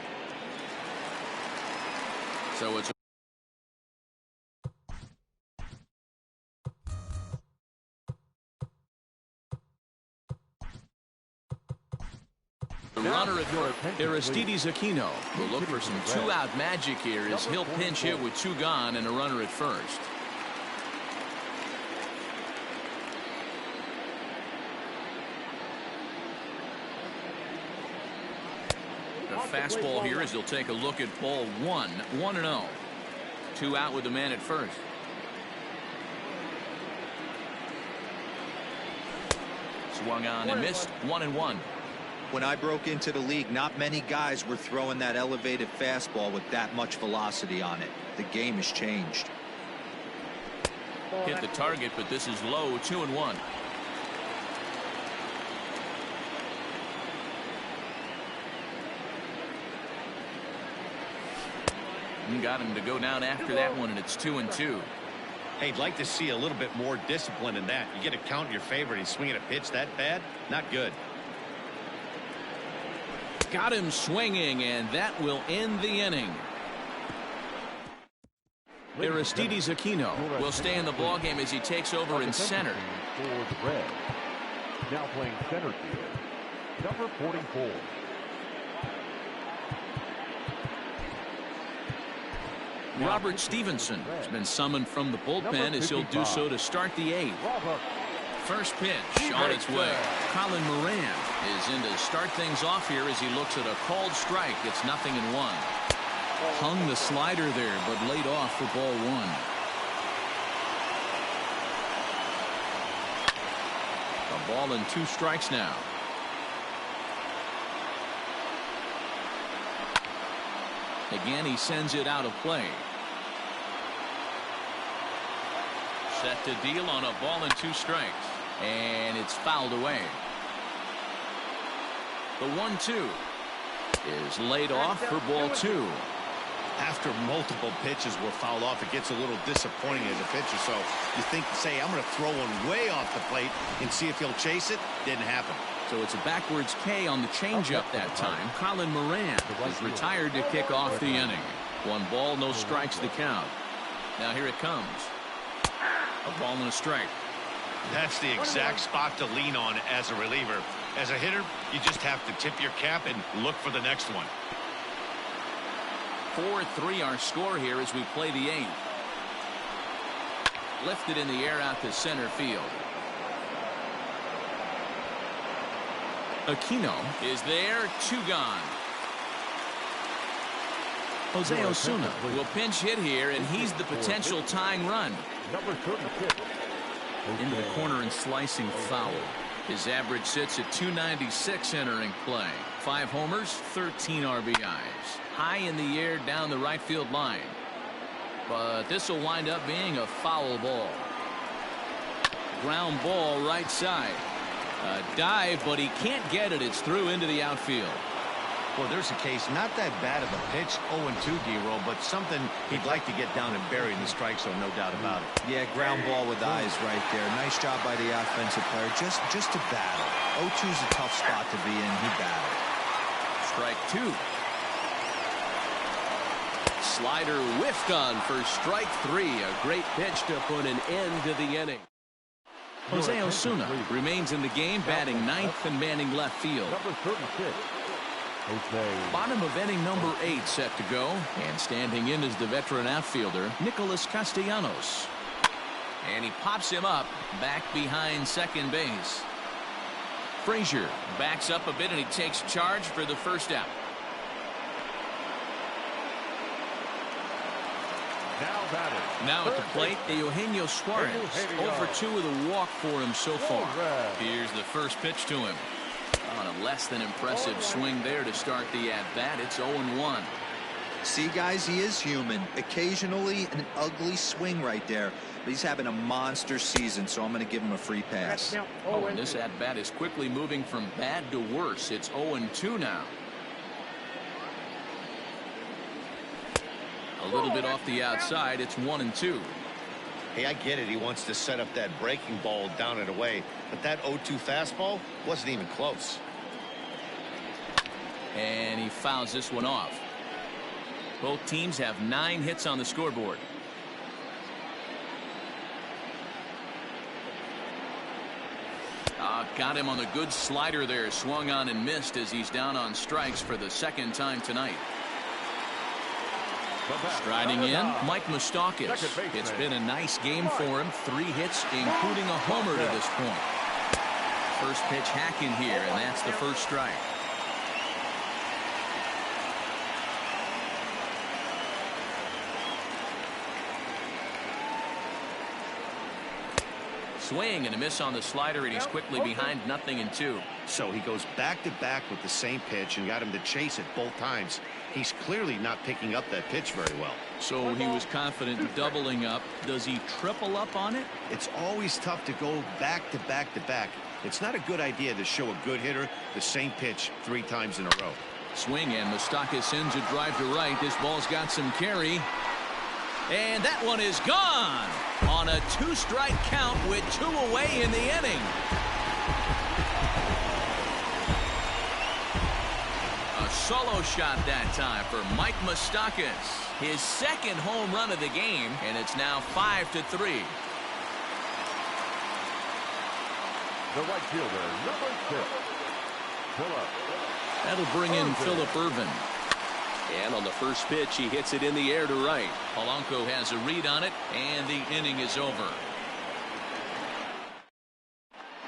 So it's the runner at Aristides Aquino will look for some 2-out magic here as he'll pinch hit with 2 gone and a runner at first. The fastball here as he'll take a look at ball 1, 1-0. 2 out with the man at first. Swung on and missed. 1-1. When I broke into the league, not many guys were throwing that elevated fastball with that much velocity on it. The game has changed. Hit the target, but this is low. 2-1. Got him to go down after that one, and it's 2-2. Hey, I'd like to see a little bit more discipline in that. You get a count in your favor, and he's swinging a pitch that bad? Not good. Got him swinging, and that will end the inning. Aristides Aquino will stay in the ballgame as he takes over in center. For the Reds. Now playing center field, number 44. Robert Stevenson has been summoned from the bullpen as he'll do so to start the 8th. First pitch on its way. Colin Moran is in to start things off here as he looks at a called strike. It's 0-1. Hung the slider there, but laid off for ball 1. A ball and 2 strikes now. Again, he sends it out of play. Set to deal on a ball and 2 strikes. And it's fouled away. The 1-2 is laid off for ball 2. After multiple pitches were fouled off, it gets a little disappointing as a pitcher. So you think, say, I'm going to throw one way off the plate and see if he'll chase it. Didn't happen. So it's a backwards K on the changeup that time. Colin Moran is retired to kick off the inning. 1 ball, no strikes to count. Now here it comes. A ball and a strike. That's the exact spot to lean on as a reliever. As a hitter, you just have to tip your cap and look for the next one. 4-3 our score here as we play the 8th. Lifted in the air out to center field. Aquino is there. 2 gone. Jose Osuna will pinch hit here, and he's the potential tying run. Number 36. Into the corner and slicing foul. His average sits at 296 entering play. 5 homers, 13 RBIs. High in the air down the right field line. But this will wind up being a foul ball. Ground ball right side. A dive, but he can't get it. It's through into the outfield. Well, there's a case, not that bad of a pitch, 0-2, D-roll, but something he'd like to get down and bury in the strike zone, no doubt about it. Yeah, ground ball with eyes right there. Nice job by the offensive player. Just to battle. 0-2's a tough spot to be in. He battled. Strike 2. Slider whiffed on for strike 3. A great pitch to put an end to the inning. Jose Osuna remains in the game, batting ninth and manning left field. Number 36. Jose. Bottom of inning number 8 set to go, and standing in is the veteran outfielder Nicholas Castellanos. And he pops him up back behind second base. Frazier backs up a bit and he takes charge for the first out. Now at the plate, Eugenio Suarez. 0 for 2 with a walk for him so far. Here's the first pitch to him. On a less than impressive swing there to start the at-bat. It's 0-1. See, guys, he is human. Occasionally an ugly swing right there. But he's having a monster season, so I'm going to give him a free pass. Oh, and this at-bat is quickly moving from bad to worse. It's 0-2 now. A little bit off the outside. It's 1-2. Hey, I get it. He wants to set up that breaking ball down and away. But that 0-2 fastball wasn't even close. And he fouls this one off. Both teams have 9 hits on the scoreboard. Got him on the good slider there. Swung on and missed as he's down on strikes for the second time tonight. Striding in, Mike Moustakas. It's been a nice game for him. 3 hits, including a homer to this point. First pitch hacking here, and that's the first strike. Swing and a miss on the slider, and he's quickly behind 0-2. So he goes back-to-back with the same pitch and got him to chase it both times. He's clearly not picking up that pitch very well. So he was confident doubling up. Does he triple up on it? It's always tough to go back-to-back-to-back. It's not a good idea to show a good hitter the same pitch 3 times in a row. Swing, and Moustakas sends a drive to right. This ball's got some carry. And that one is gone on a 2-strike count with 2 away in the inning. A solo shot that time for Mike Moustakas. His second home run of the game, and it's now 5-3. The right fielder, number 6. Philip. That'll bring in Philip Ervin. And on the first pitch, he hits it in the air to right. Polanco has a read on it, and the inning is over.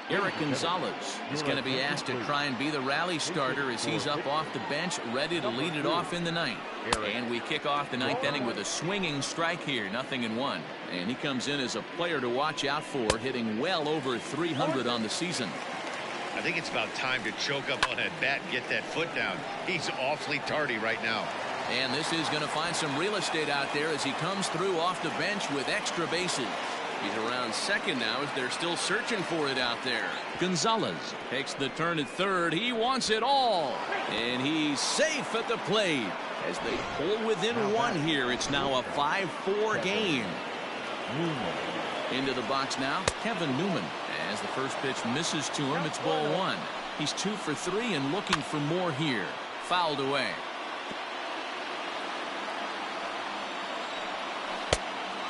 Eric Gonzalez is going to be asked to try and be the rally starter as he's up off the bench, ready to lead it off in the ninth. And we kick off the ninth inning with a swinging strike here, 0-1. And he comes in as a player to watch out for, hitting well over 300 on the season. I think it's about time to choke up on that bat and get that foot down. He's awfully tardy right now. And this is going to find some real estate out there as he comes through off the bench with extra bases. He's around second now as they're still searching for it out there. Gonzalez takes the turn at third. He wants it all. And he's safe at the plate. As they pull within 1 here, it's now a 5-4 game. Into the box now, Kevin Newman. As the first pitch misses to him, it's ball 1. He's 2 for 3 and looking for more here. Fouled away.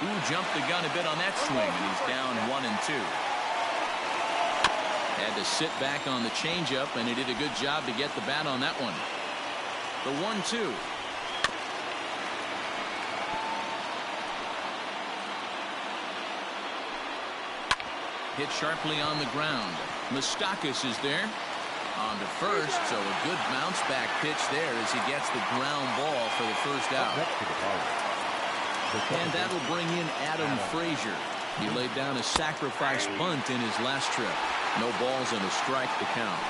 He jumped the gun a bit on that swing, and he's down 1-2. Had to sit back on the changeup, and he did a good job to get the bat on that one. The 1-2. Hit sharply on the ground. Moustakas is there. On to first, so a good bounce back pitch there as he gets the ground ball for the first out. And that'll bring in Adam Frazier. He laid down a sacrifice bunt in his last trip. No balls and a strike to count.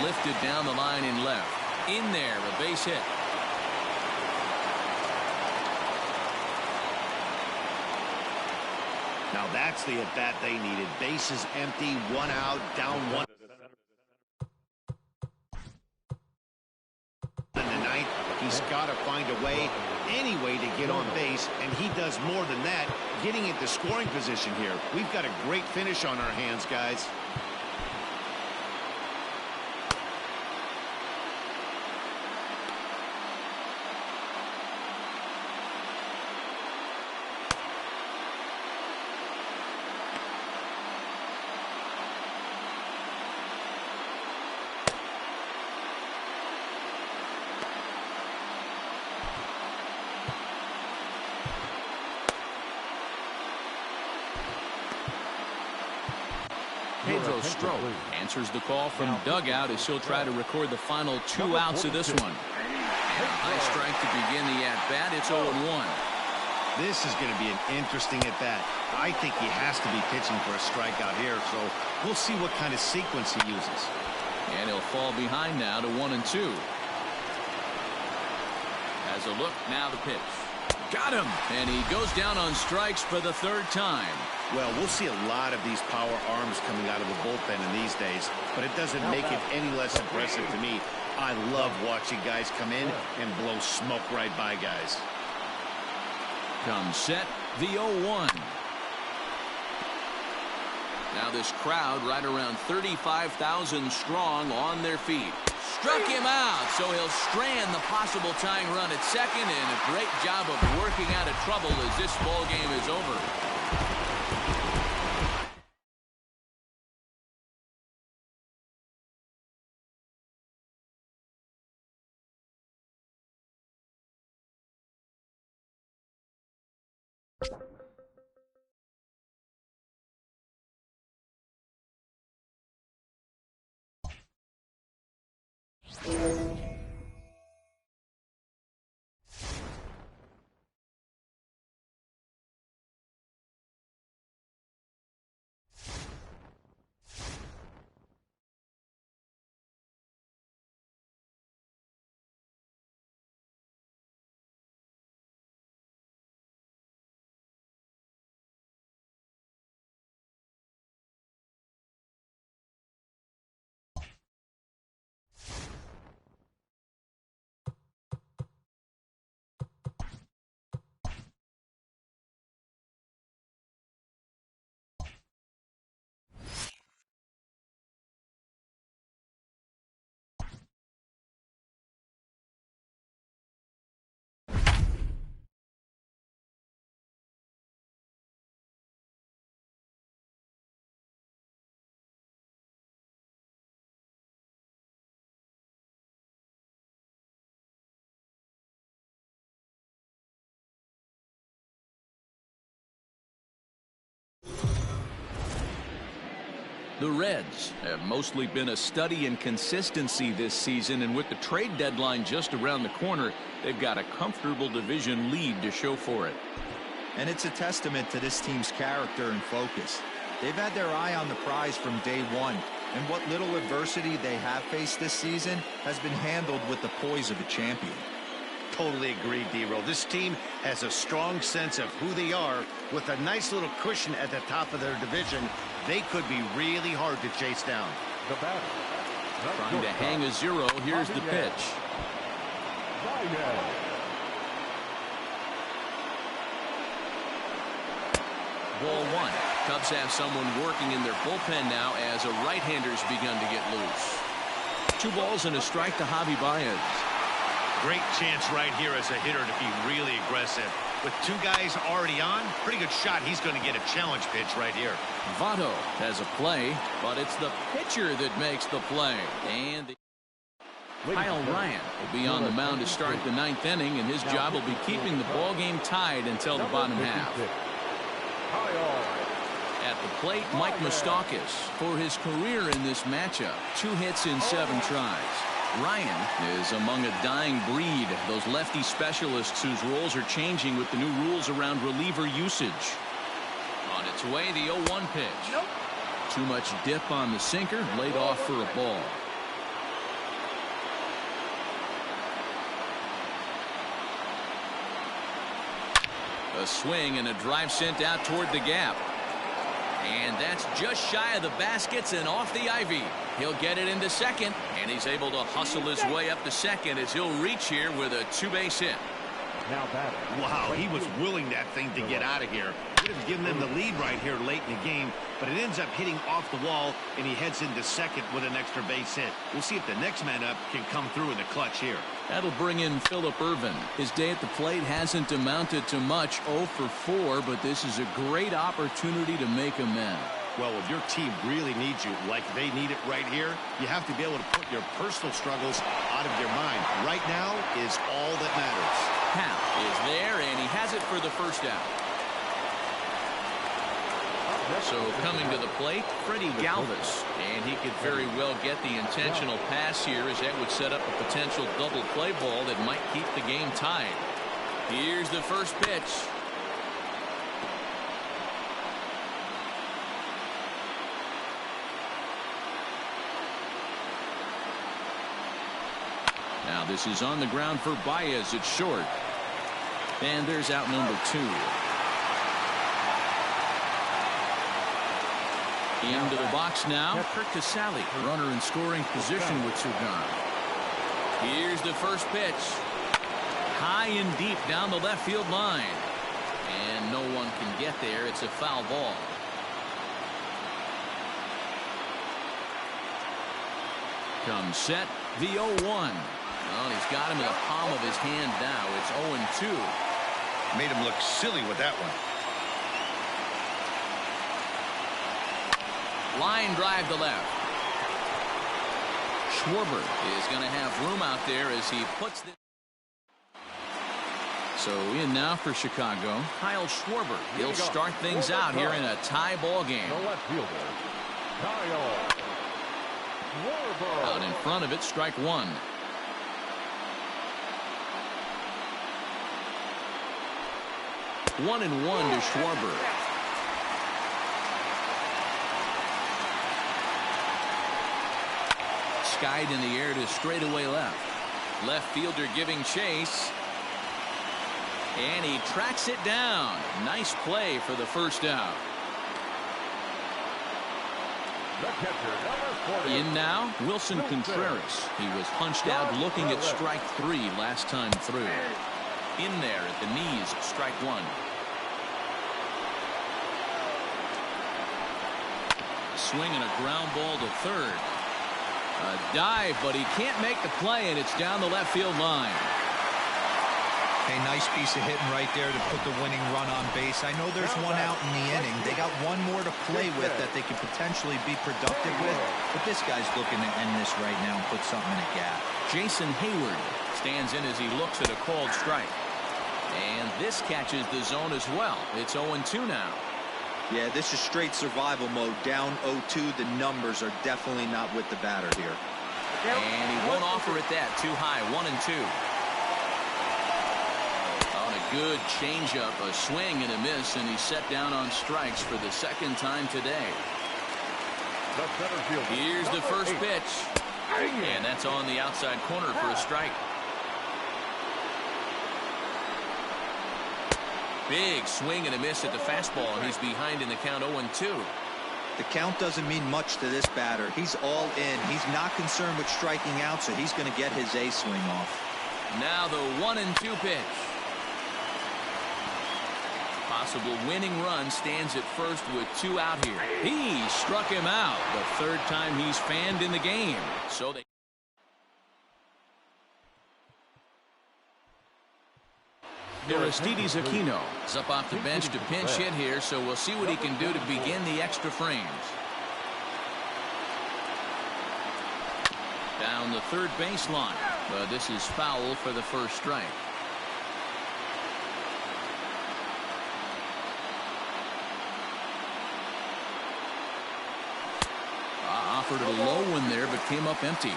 Lifted down the line in left. In there, a base hit. Now that's the at-bat they needed. Bases empty, 1 out, down 1. In the ninth, he's got to find a way, any way to get on base, and he does more than that, getting into scoring position here. We've got a great finish on our hands, guys. Pedro Strop answers the call from dugout as he'll try to record the final 2 outs of this one. And a high strike to begin the at-bat. It's 0-1. This is going to be an interesting at-bat. I think he has to be pitching for a strikeout here, so we'll see what kind of sequence he uses. And he'll fall behind now to 1-2. As a look, now the pitch. Got him! And he goes down on strikes for the 3rd time. Well, we'll see a lot of these power arms coming out of the bullpen in these days, but it doesn't make it any less impressive to me. I love watching guys come in and blow smoke right by guys. Comes set, the 0-1. Now this crowd right around 35,000 strong on their feet. Struck him out, so he'll strand the possible tying run at second, and a great job of working out of trouble as this ball game is over. The Reds have mostly been a study in consistency this season, and with the trade deadline just around the corner, they've got a comfortable division lead to show for it. And it's a testament to this team's character and focus. They've had their eye on the prize from day one, and what little adversity they have faced this season has been handled with the poise of a champion. Totally agree, D-Roll. This team has a strong sense of who they are. With a nice little cushion at the top of their division, they could be really hard to chase down. The batter. Trying to hang a 0. Here's the pitch. Ball 1. Cubs have someone working in their bullpen now as a right-hander's begun to get loose. 2 balls and a strike to Javi Baez. Great chance right here as a hitter to be really aggressive. With 2 guys already on, pretty good shot. He's going to get a challenge pitch right here. Votto has a play, but it's the pitcher that makes the play. And Kyle Ryan will be on the mound to start the 9th inning, and his job will be keeping the ball game tied until the bottom half. At the plate, Mike Moustakas for his career in this matchup. 2 hits in 7 tries. Ryan is among a dying breed, those lefty specialists whose roles are changing with the new rules around reliever usage. On its way, the 0-1 pitch. Too much dip on the sinker, laid off for a ball. A swing and a drive sent out toward the gap. And that's just shy of the baskets and off the ivy. He'll get it into second, and he's able to hustle his way up to second as he'll reach here with a 2-base hit. Wow, he was willing that thing to get out of here. Would have given them the lead right here late in the game, but it ends up hitting off the wall, and he heads into second with an extra base hit. We'll see if the next man up can come through in the clutch here. That'll bring in Phillip Ervin. His day at the plate hasn't amounted to much, 0 for 4, but this is a great opportunity to make amends. Well, if your team really needs you like they need it right here, you have to be able to put your personal struggles out of your mind. Right now is all that matters. Happ is there, and he has it for the first out. So coming to the plate, Freddie Galvis. And he could very well get the intentional pass here, as that would set up a potential double play ball that might keep the game tied. Here's the first pitch. Now this is on the ground for Baez at short. And there's out number 2. Into the box now, Kurt Casale, runner in scoring position with Cigar. Here's the first pitch. High and deep down the left field line. And no one can get there. It's a foul ball. Comes set, the 0-1. Well, he's got him in the palm of his hand now. It's 0-2. Made him look silly with that one. Line drive to left. Schwarber is going to have room out there as he puts this. So in now for Chicago, Kyle Schwarber. He'll start things out here in a tie ball game. The left fielder, Kyle Schwarber. Out in front of it, strike 1. One and 1 to Schwarber. Skied in the air to straightaway left. Left fielder giving chase. And he tracks it down. Nice play for the first out. The catcher, number 40. In now, Wilson Contreras. He was punched out looking at strike 3 last time through. In there at the knees, strike 1. Swinging a ground ball to third. A dive, but he can't make the play, and it's down the left field line. A nice piece of hitting right there to put the winning run on base. I know there's one out in the inning. They got one more to play with that they could potentially be productive with, but this guy's looking to end this right now and put something in a gap. Jason Hayward stands in as he looks at a called strike. And this catches the zone as well. It's 0-2 now. Yeah, this is straight survival mode. Down 0-2. The numbers are definitely not with the batter here. And he won't offer it that. Too high. 1-2. On a good changeup, a swing and a miss, and he's set down on strikes for the second time today. The center fielder, Here's the number first 8. pitch. And that's on the outside corner for a strike. Big swing and a miss at the fastball, and he's behind in the count 0-2. The count doesn't mean much to this batter. He's all in. He's not concerned with striking out, so he's going to get his A swing off. Now the 1-2 pitch. Possible winning run stands at first with 2 out here. He struck him out the third time he's fanned in the game. So they. Aristides Aquino is up off the bench to pinch hit here, so we'll see what he can do to begin the extra frames. Down the third baseline, but this is foul for the first strike. Offered a low one there, but came up empty.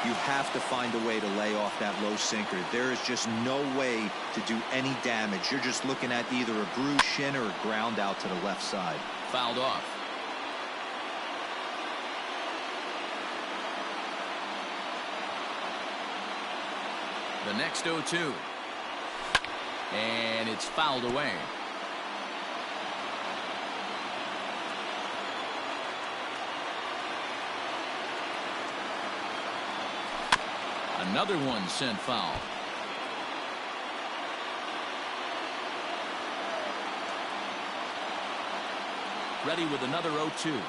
You have to find a way to lay off that low sinker. There is just no way to do any damage. You're just looking at either a bruised shin or a ground out to the left side. Fouled off. The next 0-2. And it's fouled away. Another one sent foul. Ready with another 0-2.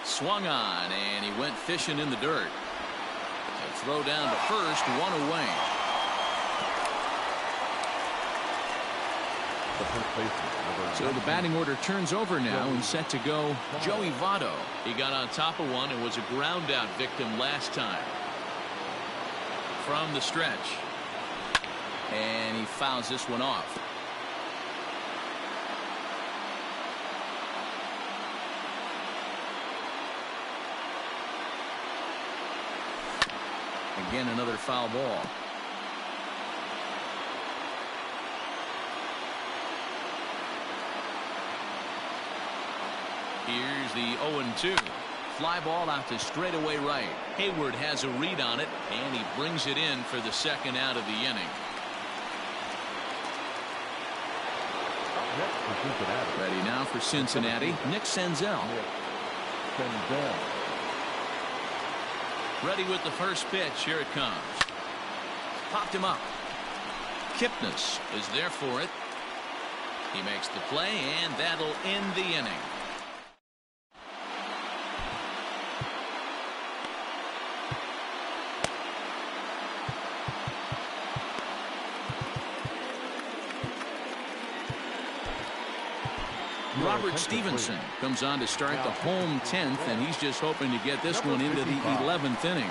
Swung on, and he went fishing in the dirt. A throw down to first, 1 away. So the batting order turns over now and set to go Joey Votto. He got on top of one and was a ground out victim last time. From the stretch, and he fouls this one off. Again, another foul ball. Here's the 0-2. Fly ball out to straightaway right. Hayward has a read on it, and he brings it in for the second out of the inning. Ready now for Cincinnati, Nick Senzel. Ready with the first pitch. Here it comes. Popped him up. Kipnis is there for it. He makes the play, and that'll end the inning. Robert Stevenson comes on to start the home 10th, and he's just hoping to get this one into the 11th inning.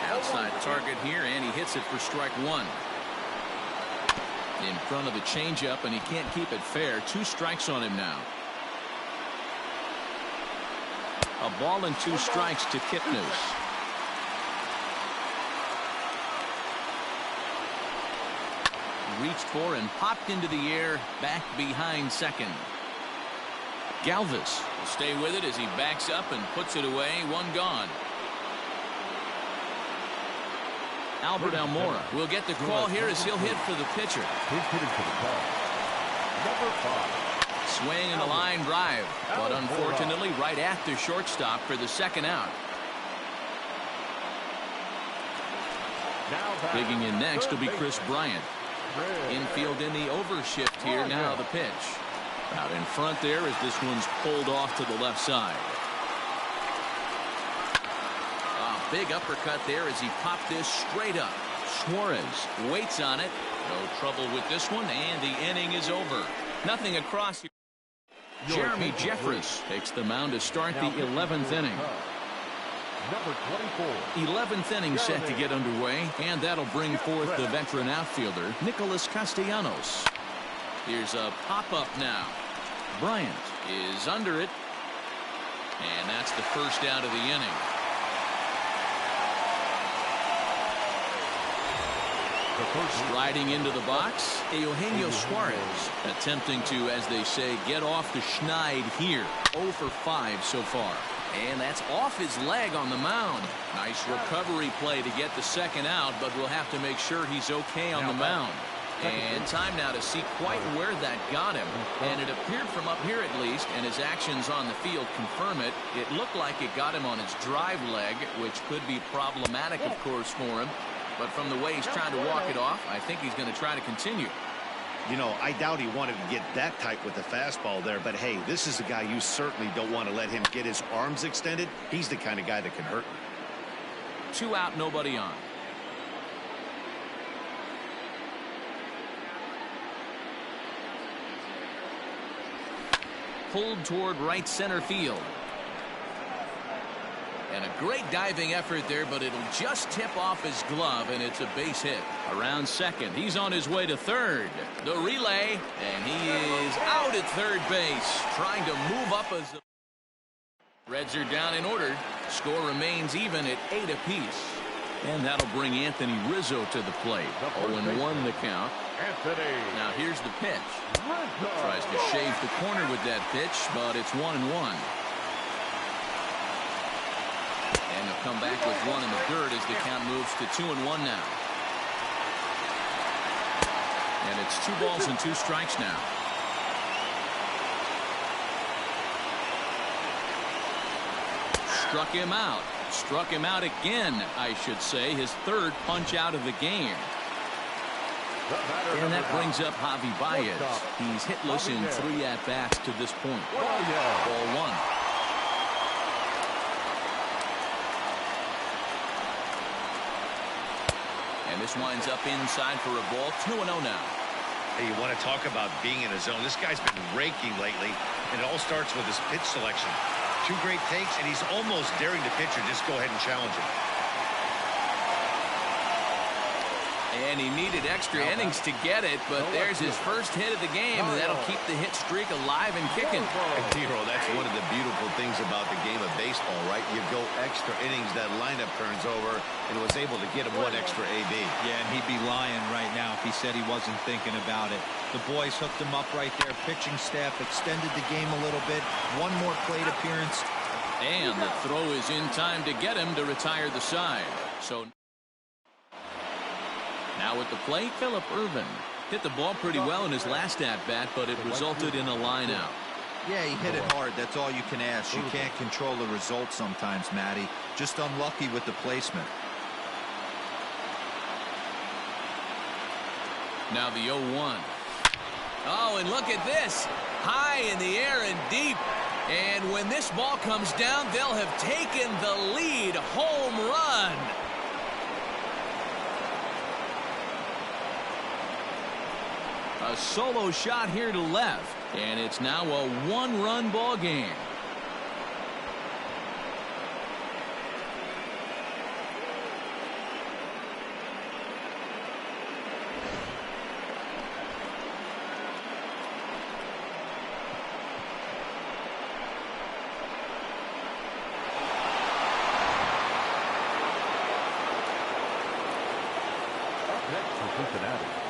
Outside target here, and he hits it for strike one. In front of the changeup, and he can't keep it fair. 2 strikes on him now. A ball and 2 strikes to Kipnis. Reached for and popped into the air, back behind second. Galvis will stay with it as he backs up and puts it away. 1 gone. Albert Almora will get the call here as he'll hit for the pitcher. He's hitting for the call. Number 5. Swing and a line drive, but unfortunately right at the shortstop for the second out. Digging in next will be Chris Bryant. Infield in the overshift here. Now the pitch. Out in front there as this one's pulled off to the left side. A big uppercut there as he popped this straight up. Suarez waits on it. No trouble with this one, and the inning is over. Nothing across. Jeremy Jeffress takes the mound to start the 11th inning. Number 24. 11th inning set to get underway, and that'll bring forth the veteran outfielder Nicholas Castellanos. Here's a pop-up now. Bryant is under it, and that's the first out of the inning. Striding into the box, Eugenio Suarez attempting to, as they say, get off the schneid here. 0 for 5 so far. And that's off his leg on the mound. Nice recovery play to get the second out, but we'll have to make sure he's okay on the mound. And time now to see quite where that got him. And it appeared from up here at least, and his actions on the field confirm it. It looked like it got him on his drive leg, which could be problematic, of course, for him. But from the way he's trying to walk it off, I think he's going to try to continue. You know, I doubt he wanted to get that tight with the fastball there, but hey, this is a guy you certainly don't want to let him get his arms extended. He's the kind of guy that can hurt him. 2 out, nobody on. Pulled toward right center field. And a great diving effort there, but it'll just tip off his glove, and it's a base hit. Around second, he's on his way to third. The relay, and he is out at third base, trying to move up as the Reds are down in order. Score remains even at 8 apiece. And that'll bring Anthony Rizzo to the plate. 0-1 the count. Now here's the pitch. Tries to shave the corner with that pitch, but it's 1-1. And they'll come back with 1 in the third as the count moves to 2-1 now. And it's 2 balls and 2 strikes now. Struck him out. Struck him out again, I should say. His 3rd punch out of the game. And that brings up Javi Baez. He's hitless in 3 at-bats to this point. Ball 1. And this winds up inside for a ball. 2-0 now. Hey, you want to talk about being in a zone? This guy's been raking lately, and it all starts with his pitch selection. 2 great takes, and he's almost daring the pitcher just go ahead and challenge him. And he needed extra innings to get it, but there's his first hit of the game, and that'll keep the hit streak alive and kicking. And Tiro, that's one of the beautiful things about the game of baseball, right? You go extra innings, that lineup turns over, and was able to get him one extra AB. Yeah, and he'd be lying right now if he said he wasn't thinking about it. The boys hooked him up right there. Pitching staff extended the game a little bit. One more plate appearance. And the throw is in time to get him to retire the side. So now at the plate, Phillip Ervin hit the ball pretty well in his last at-bat, but it resulted in a line out. Yeah, he hit it hard. That's all you can ask. You can't control the result sometimes, Matty. Just unlucky with the placement. Now the 0-1. Oh, and look at this. High in the air and deep. And when this ball comes down, they'll have taken the lead. Home run. A solo shot here to left, and it's now a one-run ball game.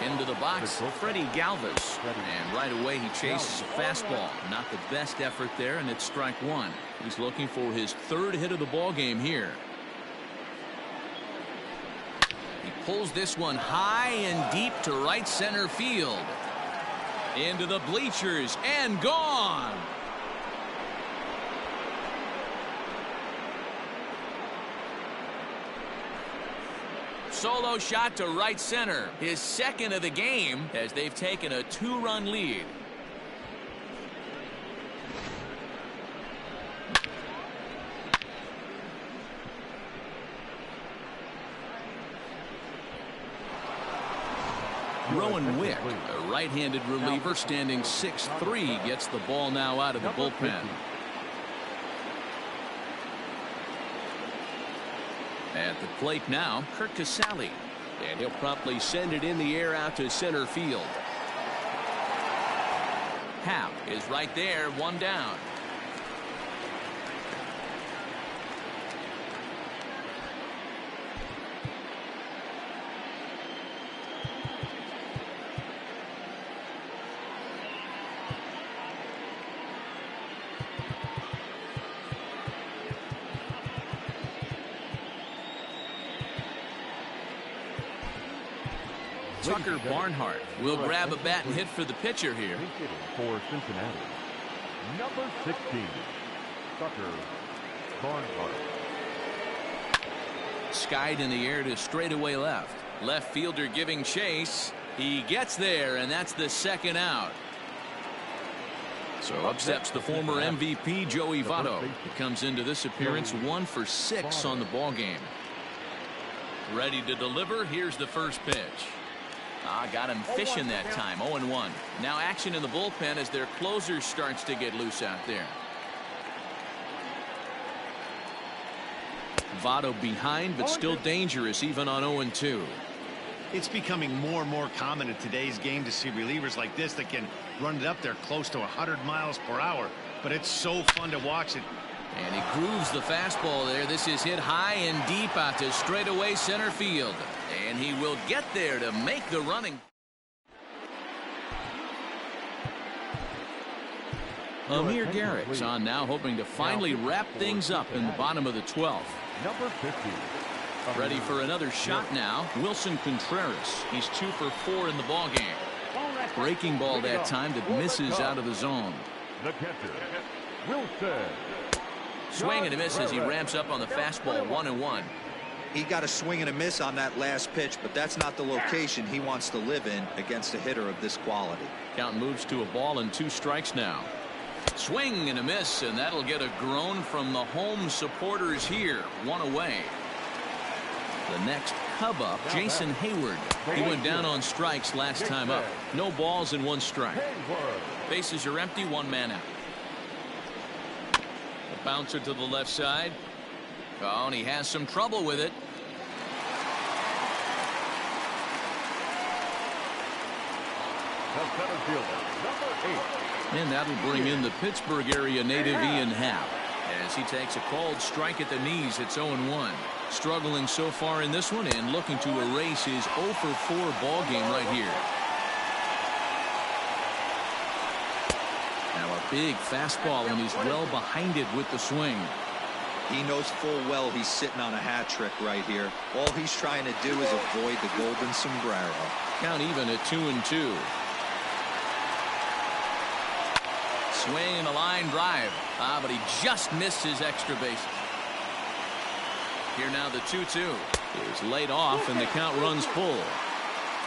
Into the box, Freddie Galvis. And right away he chases a fastball. Not the best effort there, and it's strike one. He's looking for his third hit of the ball game here. He pulls this one high and deep to right center field. Into the bleachers and gone. Solo shot to right center. His second of the game as they've taken a two-run lead. Rowan Wick, a right-handed reliever standing 6'3", gets the ball now out of the bullpen. At the plate now, Curt Casali. And he'll promptly send it in the air out to center field. Happ is right there, one down. Tucker Barnhart will grab a bat and hit for the pitcher here. For Cincinnati, number 16, Tucker Barnhart. Skied in the air to straightaway left. Left fielder giving chase. He gets there, and that's the second out. So up steps the former MVP Joey Votto. He comes into this appearance 1 for 6 on the ball game. Ready to deliver. Here's the first pitch. Got him fishing that time. 0-1. Now action in the bullpen as their closer starts to get loose out there. Votto behind, but still dangerous even on 0-2. It's becoming more and more common in today's game to see relievers like this that can run it up there close to 100 miles per hour. But it's so fun to watch it. And he grooves the fastball there. This is hit high and deep out to straightaway center field. And he will get there to make the running. Amir Garrett's on now, hoping to finally wrap things up in the bottom of the 12th. Number 50. Ready for another shot now. Wilson Contreras. He's 2 for 4 in the ball game. Breaking ball that time that misses out of the zone. The catcher, Wilson. Swing and a miss as he ramps up on the fastball. 1-1. He got a swing and a miss on that last pitch, but that's not the location he wants to live in against a hitter of this quality. Count moves to a ball and 2 strikes now. Swing and a miss, and that'll get a groan from the home supporters here. 1 away. The next Cub up, Jason Hayward. He went down on strikes last time up. No balls and 1 strike. Bases are empty, 1 man out. The bouncer to the left side. Oh, and he has some trouble with it. center fielder, number 8. And that'll bring in the Pittsburgh area native Ian Happ. As he takes a called strike at the knees, it's 0-1. Struggling so far in this one and looking to erase his 0-for-4 ball game right here. Now a big fastball, and he's well behind it with the swing. He knows full well he's sitting on a hat trick right here. All he's trying to do is avoid the golden sombrero. Count even at 2-2. Swing and a line drive. But he just missed his extra bases. Here now the 2-2 is laid off, and the count runs full.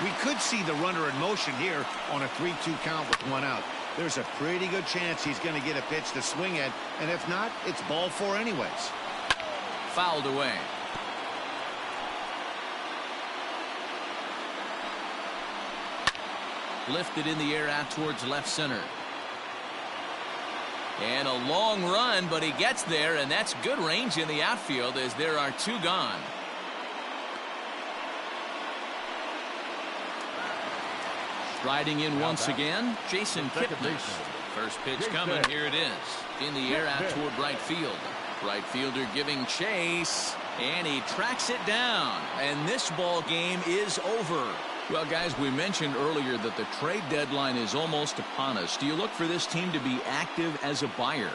We could see the runner in motion here on a 3-2 count with 1 out. There's a pretty good chance he's going to get a pitch to swing at, and if not, it's ball 4 anyways. Fouled away. Lifted in the air out towards left center. And a long run, but he gets there, and that's good range in the outfield as there are 2 gone. Striding in once again, Jason Kipnis. First pitch coming, here it is. In the air out toward right field. Right fielder giving chase, and he tracks it down. And this ball game is over. Well, guys, we mentioned earlier that the trade deadline is almost upon us. Do you look for this team to be active as a buyer?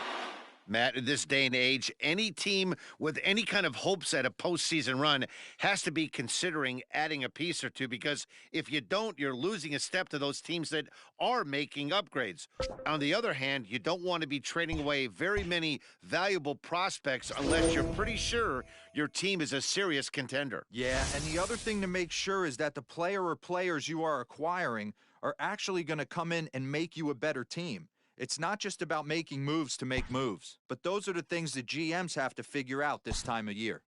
Matt, in this day and age, any team with any kind of hopes at a postseason run has to be considering adding a piece or two, because if you don't, you're losing a step to those teams that are making upgrades. On the other hand, you don't want to be trading away very many valuable prospects unless you're pretty sure your team is a serious contender. Yeah, and the other thing to make sure is that the player or players you are acquiring are actually going to come in and make you a better team. It's not just about making moves to make moves, but those are the things that GMs have to figure out this time of year.